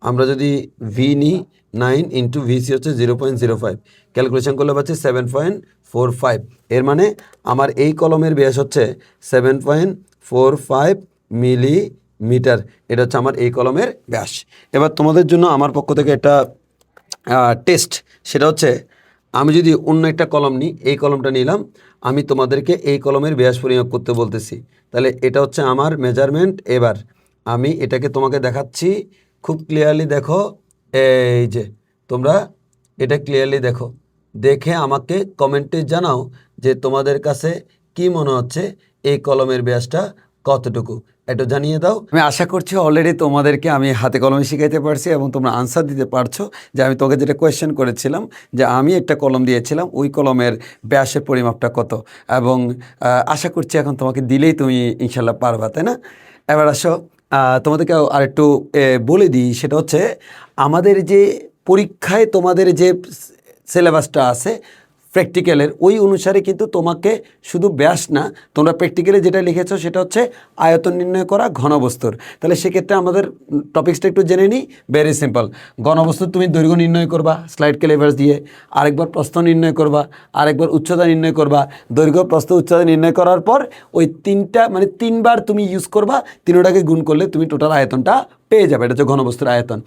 আমরা যদি ভি নিই 9 ইন্টু ভিসি হচ্ছে 0.05, ক্যালকুলেশন করলে পাচ্ছি 7.45। এর মানে আমার এই কলমের ব্যাস হচ্ছে 7.45 মিলিমিটার। এটা হচ্ছে আমার এই কলমের ব্যাস। এবার তোমাদের জন্য আমার পক্ষ থেকে একটা টেস্ট, সেটা হচ্ছে আমি যদি অন্য একটা কলম নিই, এই কলমটা নিলাম, আমি তোমাদেরকে এই কলমের ব্যাস পরিমাপ করতে বলতেছি। তাহলে এটা হচ্ছে আমার মেজারমেন্ট। এবার আমি এটাকে তোমাকে দেখাচ্ছি, খুব ক্লিয়ারলি দেখো। এই যে তোমরা এটা ক্লিয়ারলি দেখো, দেখে আমাকে কমেন্টে জানাও যে তোমাদের কাছে কি মনে হচ্ছে এই কলমের ব্যাসটা কতটুকু, একটু জানিয়ে দাও। আমি আশা করছি অলরেডি তোমাদেরকে আমি হাতে কলমে শিখাইতে পারছি এবং তোমরা আনসার দিতে পারছো। যে আমি তোকে যেটা কোয়েশ্চেন করেছিলাম, যে আমি একটা কলম দিয়েছিলাম, ওই কলমের ব্যাসের পরিমাপটা কত, এবং আশা করছি এখন তোমাকে দিলেই তুমি ইনশাল্লাহ পারবা, তাই না? এবার আসো তোমাদেরকে আরেকটু বলে দিই, সেটা হচ্ছে আমাদের যে পরীক্ষায় তোমাদের যে সিলেবাসটা আছে, প্র্যাকটিক্যালের ওই অনুসারে কিন্তু তোমাকে শুধু ব্যাস না, তোমরা প্র্যাকটিক্যালে যেটা লিখেছো সেটা হচ্ছে আয়তন নির্ণয় করা ঘনবস্তুর। তাহলে সেক্ষেত্রে আমাদের টপিক্সটা একটু জেনে নিই। Very simple. ঘনবস্তুর তুমি দৈর্ঘ্য নির্ণয় করবা স্লাইড ক্যালিপার্স দিয়ে, আরেকবার প্রস্থ নির্ণয় করবা, আরেকবার উচ্চতা নির্ণয় করবা। দৈর্ঘ্য, প্রস্থ, উচ্চতা নির্ণয় করার পর ওই তিনটা মানে তিনবার তুমি ইউজ করবা, তিনোটাকে গুণ করলে তুমি টোটাল আয়তনটা পেয়ে যাবে। এটা হচ্ছে ঘনবস্তুর আয়তন।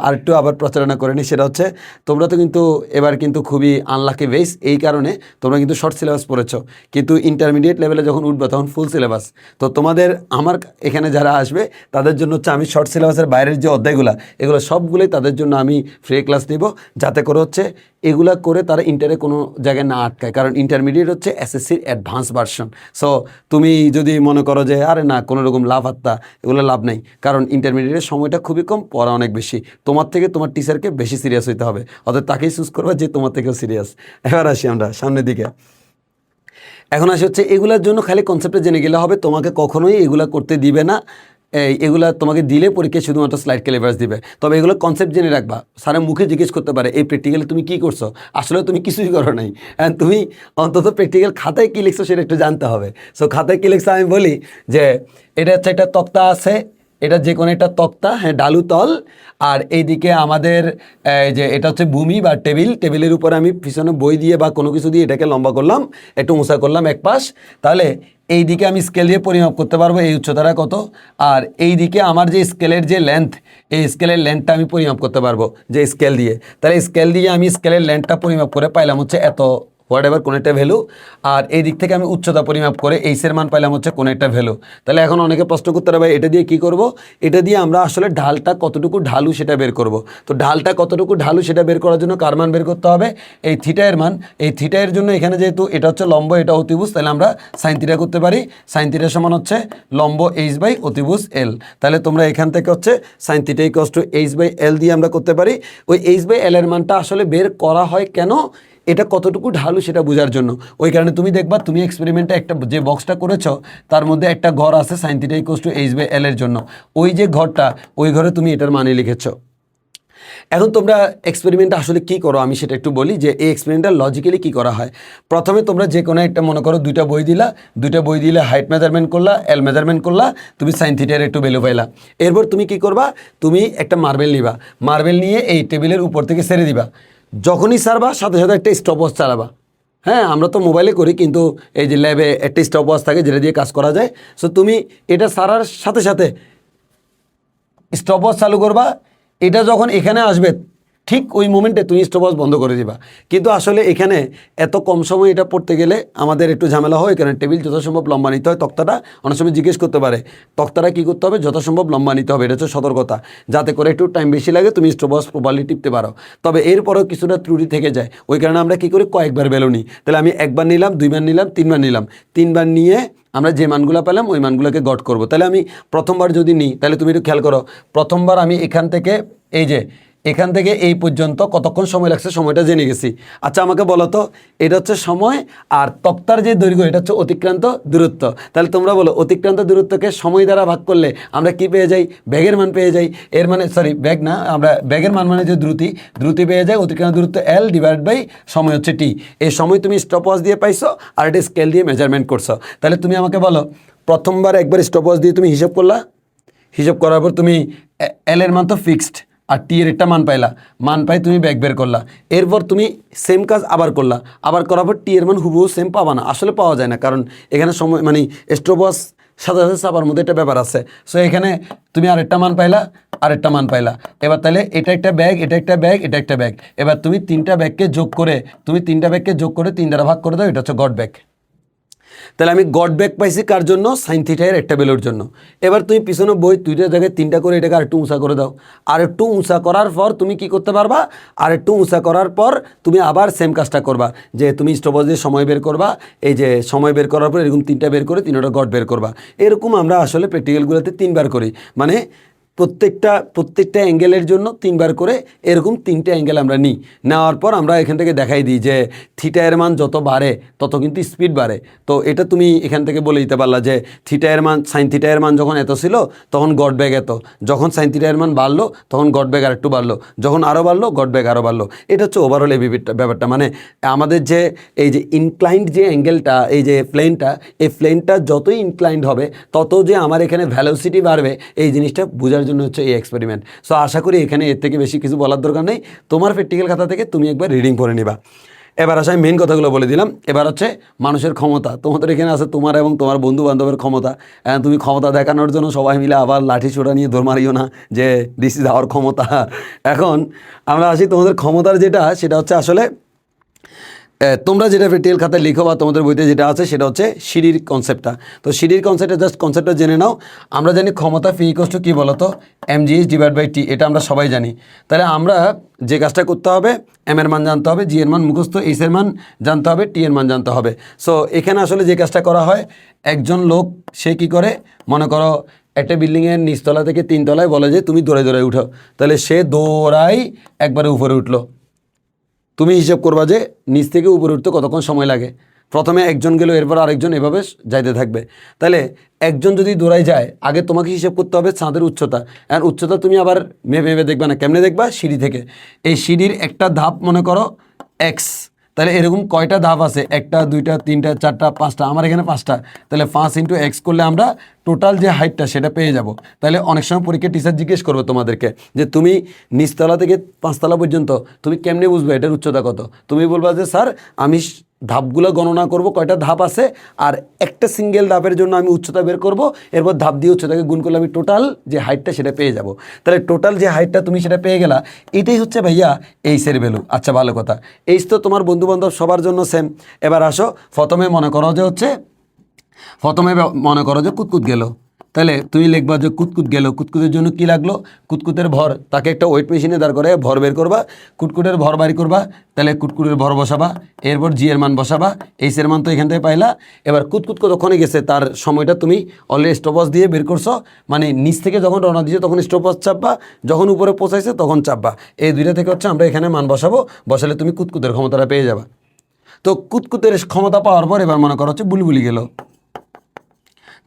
আরেকটু আবার প্রচারণা করে নিই, সেটা হচ্ছে তোমরা তো কিন্তু এবার কিন্তু খুবই আনলাকি বেস, এই কারণে তোমরা কিন্তু শর্ট সিলেবাস পড়েছো, কিন্তু ইন্টারমিডিয়েট লেভেলে যখন উঠবে তখন ফুল সিলেবাস। তো তোমাদের আমার এখানে যারা আসবে তাদের জন্য হচ্ছে আমি শর্ট সিলেবাসের বাইরের যে অধ্যায়গুলো এগুলো সবগুলোই তাদের জন্য আমি ফ্রি ক্লাস নিব, যাতে করে হচ্ছে এগুলা করে তারা ইন্টারে কোনো জায়গায় না আটকায়। কারণ ইন্টারমিডিয়েট হচ্ছে এসএসসির অ্যাডভান্স ভার্সন। সো তুমি যদি মনে করো যে আরে না কোনো রকম লাভ হাত্তা, এগুলো লাভ নেই। কারণ ইন্টারমিডিয়েটের সময়টা খুবই কম, পড়া অনেক বেশি। তোমার থেকে তোমার টিচারকে বেশি সিরিয়াস হইতে হবে, অর্থাৎ তাকেই চুজ করবা যে তোমার থেকেও সিরিয়াস। এবার আসি আমরা সামনের দিকে। এখন আসি হচ্ছে এগুলার জন্য খালি কনসেপ্টে জেনে গেলে হবে, তোমাকে কখনোই এগুলা করতে দিবে না। এগুলা তোমাকে দিলে পরীক্ষায় শুধুমাত্র স্লাইড ক্যালিপার্স দিবে। তবে এগুলো কনসেপ্ট জেনে রাখবা। স্যারের মুখে জিজ্ঞেস করতে পারে এই প্র্যাকটিক্যালে তুমি কী করছো, আসলে তুমি কিছুই করো নাই, তুমি অন্তত প্র্যাকটিক্যাল খাতায় কী লিখছো সেটা একটু জানতে হবে। সো খাতায় কী লিখছো আমি বলি যে এটা হচ্ছে একটা তক্তা আছে, এটা যে কোনো একটা তক্তা, হ্যাঁ ডালু তল, আর এইদিকে আমাদের যে এটা হচ্ছে ভূমি বা টেবিলের উপরে আমি পিছনে বই দিয়ে বা কোনো কিছু দিয়ে এটাকে লম্বা করলাম, একটু উঁচা করলাম এক পাশ। তাহলে এই দিকে আমি স্কেল দিয়ে পরিমাপ করতে পারবো এই উচ্চতাটা কত, আর এই দিকে আমার যে স্কেলের যে লেন্থ, এই স্কেলের লেন্থটা আমি পরিমাপ করতে পারবো যে স্কেল দিয়ে। তাহলে স্কেল দিয়ে আমি স্কেলের লেন্থটা পরিমাপ করে পাইলাম হচ্ছে এত হোয়াট এভার কোনো একটা ভ্যালু, আর এই দিক থেকে আমি উচ্চতা পরিমাপ করে এইসের মান পাইলাম হচ্ছে কোনো একটা ভ্যালু। তাহলে এখন অনেকে প্রশ্ন করতে পারে এটা দিয়ে কী করব, এটা দিয়ে আমরা আসলে ঢালটা কতটুকু ঢালু সেটা বের করব। তো ঢালটা কতটুকু ঢালু সেটা বের করার জন্য কার মান বের করতে হবে, এই থিটায়ের মান। এই থিটায়ের জন্য এখানে যেহেতু এটা হচ্ছে লম্ব, এটা অতিভুজ, তাহলে আমরা সাইন থিটা করতে পারি। সাইন থিটা সমান হচ্ছে লম্ব এইচ বাই অতিভুজ এল। তাহলে তোমরা এখান থেকে হচ্ছে sine theta equals to H by L দিয়ে আমরা করতে পারি। ওই এইচ বাই এল এর মানটা আসলে বের করা হয় কেন, এটা কতটুকু ঢালু সেটা বোঝার জন্য। ওই কারণে তুমি দেখবা তুমি এক্সপেরিমেন্টে একটা যে বক্সটা করেছো তার মধ্যে একটা ঘর আছে sine theta equals to H by L এর জন্য, ওই যে ঘরটা, ওই ঘরে তুমি এটার মানে লিখেছো। এখন তোমরা এক্সপেরিমেন্টটা আসলে কী করো আমি সেটা একটু বলি, যে এই এক্সপেরিমেন্টটা লজিক্যালি কী করা হয়। প্রথমে তোমরা যে কোনো একটা মনে করো দুইটা বই দিলে হাইট মেজারমেন্ট করলা, এল মেজারমেন্ট করলা, তুমি সাইন থিটার একটু ভ্যালু পাইলা। এরপর তুমি কী করবা, তুমি একটা মার্বেল নিবা, মার্বেল নিয়ে এই টেবিলের উপর থেকে ছেড়ে দিবা। যখনই ছাড়বা সাথে সাথে একটা স্টপওয়াচ চালাবা। হ্যাঁ আমরা তো মোবাইলে করি, কিন্তু এই যে ল্যাবে একটা স্টপওয়াচ থাকে যেটা দিয়ে কাজ করা যায়। সো তুমি এটা ছাড়ার সাথে সাথে স্টপওয়াচ চালু করবা, এটা যখন এখানে আসবে ঠিক ওই মোমেন্টে তুমি স্টপওয়াচ বন্ধ করে দিবা। কিন্তু আসলে এখানে এত কম সময় এটা পড়তে গেলে আমাদের একটু ঝামেলা হয়, কারণ টেবিল যথাসম্ভব লম্বা নিতে হয়। তক্তাটা অনেক সময় জিজ্ঞেস করতে পারে তক্তাটা কী করতে হবে, যথাসম্ভব লম্বা নিতে হবে, এটা হচ্ছে সতর্কতা, যাতে করে একটু টাইম বেশি লাগে তুমি স্টপওয়াচ প্রপারলি টিপতে পারো। তবে এরপরেও কিছুটা ত্রুটি থেকে যায়, ওই কারণে আমরা কী করি কয়েকবার ভ্যালু নিই। তাহলে আমি একবার নিলাম, দুইবার নিলাম, তিনবার নিলাম, তিনবার নিয়ে আমরা যে মানগুলো পেলাম ওই মানগুলোকে গট করব। তাহলে আমি প্রথমবার যদি নিই, তাহলে তুমি একটু খেয়াল করো, প্রথমবার আমি এখান থেকে এই যে এখান থেকে এই পর্যন্ত কতক্ষণ সময় লাগছে সময়টা জেনে গেছি। আচ্ছা আমাকে বলো তো, এটা হচ্ছে সময়, আর তক্তার যে দৈর্ঘ্য এটা হচ্ছে অতিক্রান্ত দূরত্ব। তাহলে তোমরা বলো অতিক্রান্ত দূরত্বকে সময় দ্বারা ভাগ করলে আমরা কি পেয়ে যাই, ব্যাগের মান পেয়ে যাই। এর মানে ব্যাগ না, আমরা ব্যাগের মান মানে যে দ্রুতি পেয়ে যাই, অতিক্রান্ত দূরত্ব এল ডিভাইড বাই সময় হচ্ছে টি। এই সময় তুমি স্টপওয়াচ দিয়ে পাইছো আর এটা স্কেল দিয়ে মেজারমেন্ট করছো। তাহলে তুমি আমাকে বলো প্রথমবার একবার স্টপওয়াচ দিয়ে তুমি হিসাব করলা, হিসাব করার পর তুমি এল এর মান তো ফিক্সড আর টি এর একটা মান পাইলা, মান পাই তুমি ব্যাগ বের করলা। এরপর তুমি সেম কাজ আবার করলা, আবার করার পর টি এর মান হুবহু সেম পাবা না, আসলে পাওয়া যায় না, কারণ এখানে সময় মানে স্টপওয়াচ সাথে সাথে চাপার মধ্যে একটা ব্যাপার আছে। সো এখানে তুমি আরেকটা মান পাইলা, আরেকটা মান পাইলা। এবার তাহলে এটা একটা ব্যাগ, এটা একটা ব্যাগ, এটা একটা ব্যাগ। এবার তুমি তিনটা ব্যাগকে যোগ করে 3 দ্বারা ভাগ করে দাও, এটা হচ্ছে গড ব্যাগ। তাহলে আমি গড ব্যাক পাইছি কার জন্য, সাইন থিটার একটা ভ্যালুর জন্য। এবার তুমি পিছনে বই দুইটা জায়গায় তিনটা করে এটাকে আরেকটু উঁচা করে দাও, আর একটু উঁচা করার পর তুমি কি করতে পারবা, আর একটু উঁচা করার পর তুমি আবার সেম কাজটা করবা, যে তুমি স্টপওয়াচ দিয়ে সময় বের করবা। এই যে সময় বের করার পর এরকম তিনটা বের করে তিনটা গড বের করবা। এরকম আমরা আসলে প্র্যাকটিক্যালগুলোতে 3বার করি, মানে প্রত্যেকটা অ্যাঙ্গেলের জন্য 3বার করে এরকম 3টে অ্যাঙ্গেল আমরা নিই। নেওয়ার পর আমরা এখান থেকে দেখাই দিই যে থিটা এর মান যত বাড়ে তত কিন্তু স্পিড বাড়ে। তো এটা তুমি এখান থেকে বলে দিতে পারলা যে থিটা এর মান, সাইন থিটা এর মান যখন এত ছিল তখন গড বেগ এত, যখন সাইন থিটা এর মান বাড়লো তখন গড বেগ আরেকটু বাড়লো, যখন আরও বাড়লো গড বেগ আরও বাড়লো। এটা হচ্ছে ওভারঅল এই ব্যাপারটা। মানে আমাদের যে এই যে ইনক্লাইন্ড যে অ্যাঙ্গেলটা, এই যে প্লেনটা, এই প্লেনটা যতই ইনক্লাইন্ড হবে তত যে আমার এখানে ভ্যালোসিটি বাড়বে, এই জিনিসটা বোঝার জন্য হচ্ছে এই এক্সপেরিমেন্ট। সো আশা করি এখানে এর থেকে বেশি কিছু বলার দরকার নেই, তোমার প্র্যাকটিক্যাল খাতা থেকে তুমি একবার রিডিং করে নিবা। এবার আসে আমি মেন কথাগুলো বলে দিলাম। এবার হচ্ছে মানুষের ক্ষমতা। তোমাদের এখানে আছে তোমার এবং তোমার বন্ধু বান্ধবের ক্ষমতা। তুমি ক্ষমতা দেখানোর জন্য সবাই মিলে আবার লাঠি ছোটা নিয়ে দৌড় মারিও না যে দিস ইজ আওয়ার ক্ষমতা। এখন আমরা আসি তোমাদের ক্ষমতার যেটা, সেটা হচ্ছে আসলে তোমরা যেটা প্র্যাকটিক্যাল খাতায় লিখো বা তোমাদের বইতে যেটা আছে সেটা হচ্ছে সিঁড়ির কনসেপ্টটা। তো সিঁড়ির কনসেপ্টটা জাস্ট কনসেপ্টটা জেনে নাও। আমরা জানি ক্ষমতা ফি ইকুয়ালস টু কী বলো তো, mgh ডিভাইড বাই টি, এটা আমরা সবাই জানি। তাহলে আমরা যে কাজটা করতে হবে, এম এর মান জানতে হবে, জি এর মান মুখস্থ, এইচ এর মান জানতে হবে, টি এর মান জানতে হবে। সো এখানে আসলে যে কাজটা করা হয়, একজন লোক সে কী করে, মনে করো একটা বিল্ডিংয়ের নিচতলা থেকে 3 তলায় বলে যে তুমি দৌড়ে দৌড়ে উঠো, তাহলে সে দৌড়াই একবারে উপরে উঠলো। তুমি হিসাব করবা যে নিচ থেকে উপরে উঠতে কতক্ষণ সময় লাগে। প্রথমে একজন গেল, এরপর আরেকজন, এভাবে যাইতে থাকবে। তাহলে একজন যদি দৌড়াই যায়, আগে তোমাকে হিসাব করতে হবে ছাদের উচ্চতা। আর উচ্চতা তুমি আবার মেপে দেখবা না, কেমনে দেখবা, সিঁড়ি থেকে। এই সিঁড়ির একটা ধাপ মনে করো এক্স, তাহলে এরকম কয়টা ধাপ আছে, 1টা 2টা 3টা 4টা 5টা, আমার এখানে 5টা। তাহলে 5 × x করলে আমরা টোটাল যে হাইটটা সেটা পেয়ে যাব। তাহলে অনেক সময় পরীক্ষা টিচার জিজ্ঞেস করবে তোমাদেরকে যে তুমি নিচতলা থেকে 5তলা পর্যন্ত তুমি কেমনে বুঝবে এটার উচ্চতা কত। তুমি বলবা যে স্যার আমি ধাপগুলো গণনা করব, কয়টা ধাপ আছে, আর একটা সিঙ্গেল ধাপের জন্য আমি উচ্চতা বের করব, এরপর ধাপ দিয়ে উচ্চতাকে গুণ করলে আমি টোটাল যে হাইটটা সেটা পেয়ে যাব। তাহলে টোটাল যে হাইটটা তুমি সেটা পেয়ে গেলা, এটাই হচ্ছে ভাইয়া এইচের ভ্যালু। আচ্ছা ভালো কথা, এইচ তো তোমার বন্ধুবান্ধব সবার জন্য সেম। এবার আসো, প্রথমে মনে করো যে কুতকুত গেল, তাহলে তুমি লিখবা যে কুতকুত গেল। কুতকুতের জন্য কি লাগলো, কুতকুতের ভর, তাকে একটা ওয়েট মেশিনে দাঁড় করে ভর বের করবা, কুতকুটের ভর বাড়ি করবা, তাহলে কুতকুটের ভর বসাবা, এরপর জি এর মান বসাবা, এইচ এর মান তো এখান থেকে পাইলা। এবার কুতকুত কতক্ষণে গেছে তার সময়টা তুমি অলরেডি স্টপওয়াচ দিয়ে বের করছো, মানে নিচ থেকে যখন রওনা দিয়েছো তখন স্টপওয়াচ চাপবা, যখন উপরে পৌঁছাইছে তখন চাপবা। এই দুইটা থেকে হচ্ছে আমরা এখানে মান বসালে তুমি কুতকুতের ক্ষমতাটা পেয়ে যাবা। তো কুতকুতের ক্ষমতা পাওয়ার পর এবার মনে করো হচ্ছে বুলবুলি গেল।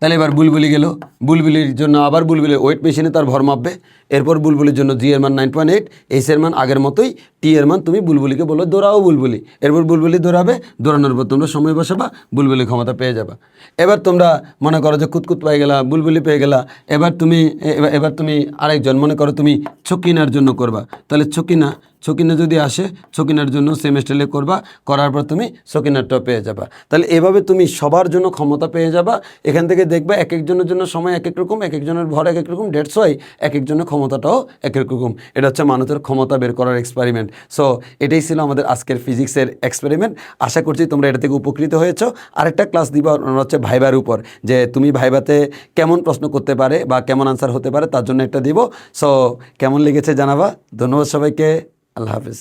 তাহলে এবার বুলবুলি গেল, বুলবুলির জন্য আবার বুলবুলির ওয়েট মেশিনে তার ভর মাপবে। এরপর বুলবুলির জন্য জি এর মান 9.8, এইচ এর মান আগের মতোই, টি এর মান তুমি বুলবুলিকে বলো দৌড়াও বুলবুলি। এরপর বুলবুলি দৌড়াবে, দৌড়ানোর পর তোমরা সময় বসাবা, বুলবুলির ক্ষমতা পেয়ে যাবা। এবার তোমরা মনে করো যে কুতকুত পেয়ে গেলা, বুলবুলি পেয়ে গেলা। এবার তুমি আরেকজন মনে করো তুমি ছকিনার জন্য করবা, তাহলে ছকিনা যদি আসে, ছকিনার জন্য সেম স্টাইলে করবা, করার পর তুমি ছকিনারটা পেয়ে যাবা। তাহলে এভাবে তুমি সবার জন্য ক্ষমতা পেয়ে যাবা। এখান থেকে দেখবা এক একজনের জন্য সময় এক এক রকম, এক একজনের ভর এক এক রকম, দ্যাটস ওয়াই এক একজনের ক্ষমতাটাও এক এক রকম। এটা হচ্ছে মানুষের ক্ষমতা বের করার এক্সপেরিমেন্ট। সো এটাই ছিল আমাদের আজকের ফিজিক্সের এক্সপেরিমেন্ট। আশা করছি তোমরা এটা থেকে উপকৃত হয়েছো। আরেকটা ক্লাস দিবা হচ্ছে ভাইবার উপর, যে তুমি ভাইবাতে কেমন প্রশ্ন করতে পারে বা কেমন আনসার হতে পারে, তার জন্য একটা দিব। সো কেমন লেগেছে জানাবা। ধন্যবাদ সবাইকে। আল্লাহ হাফিজ।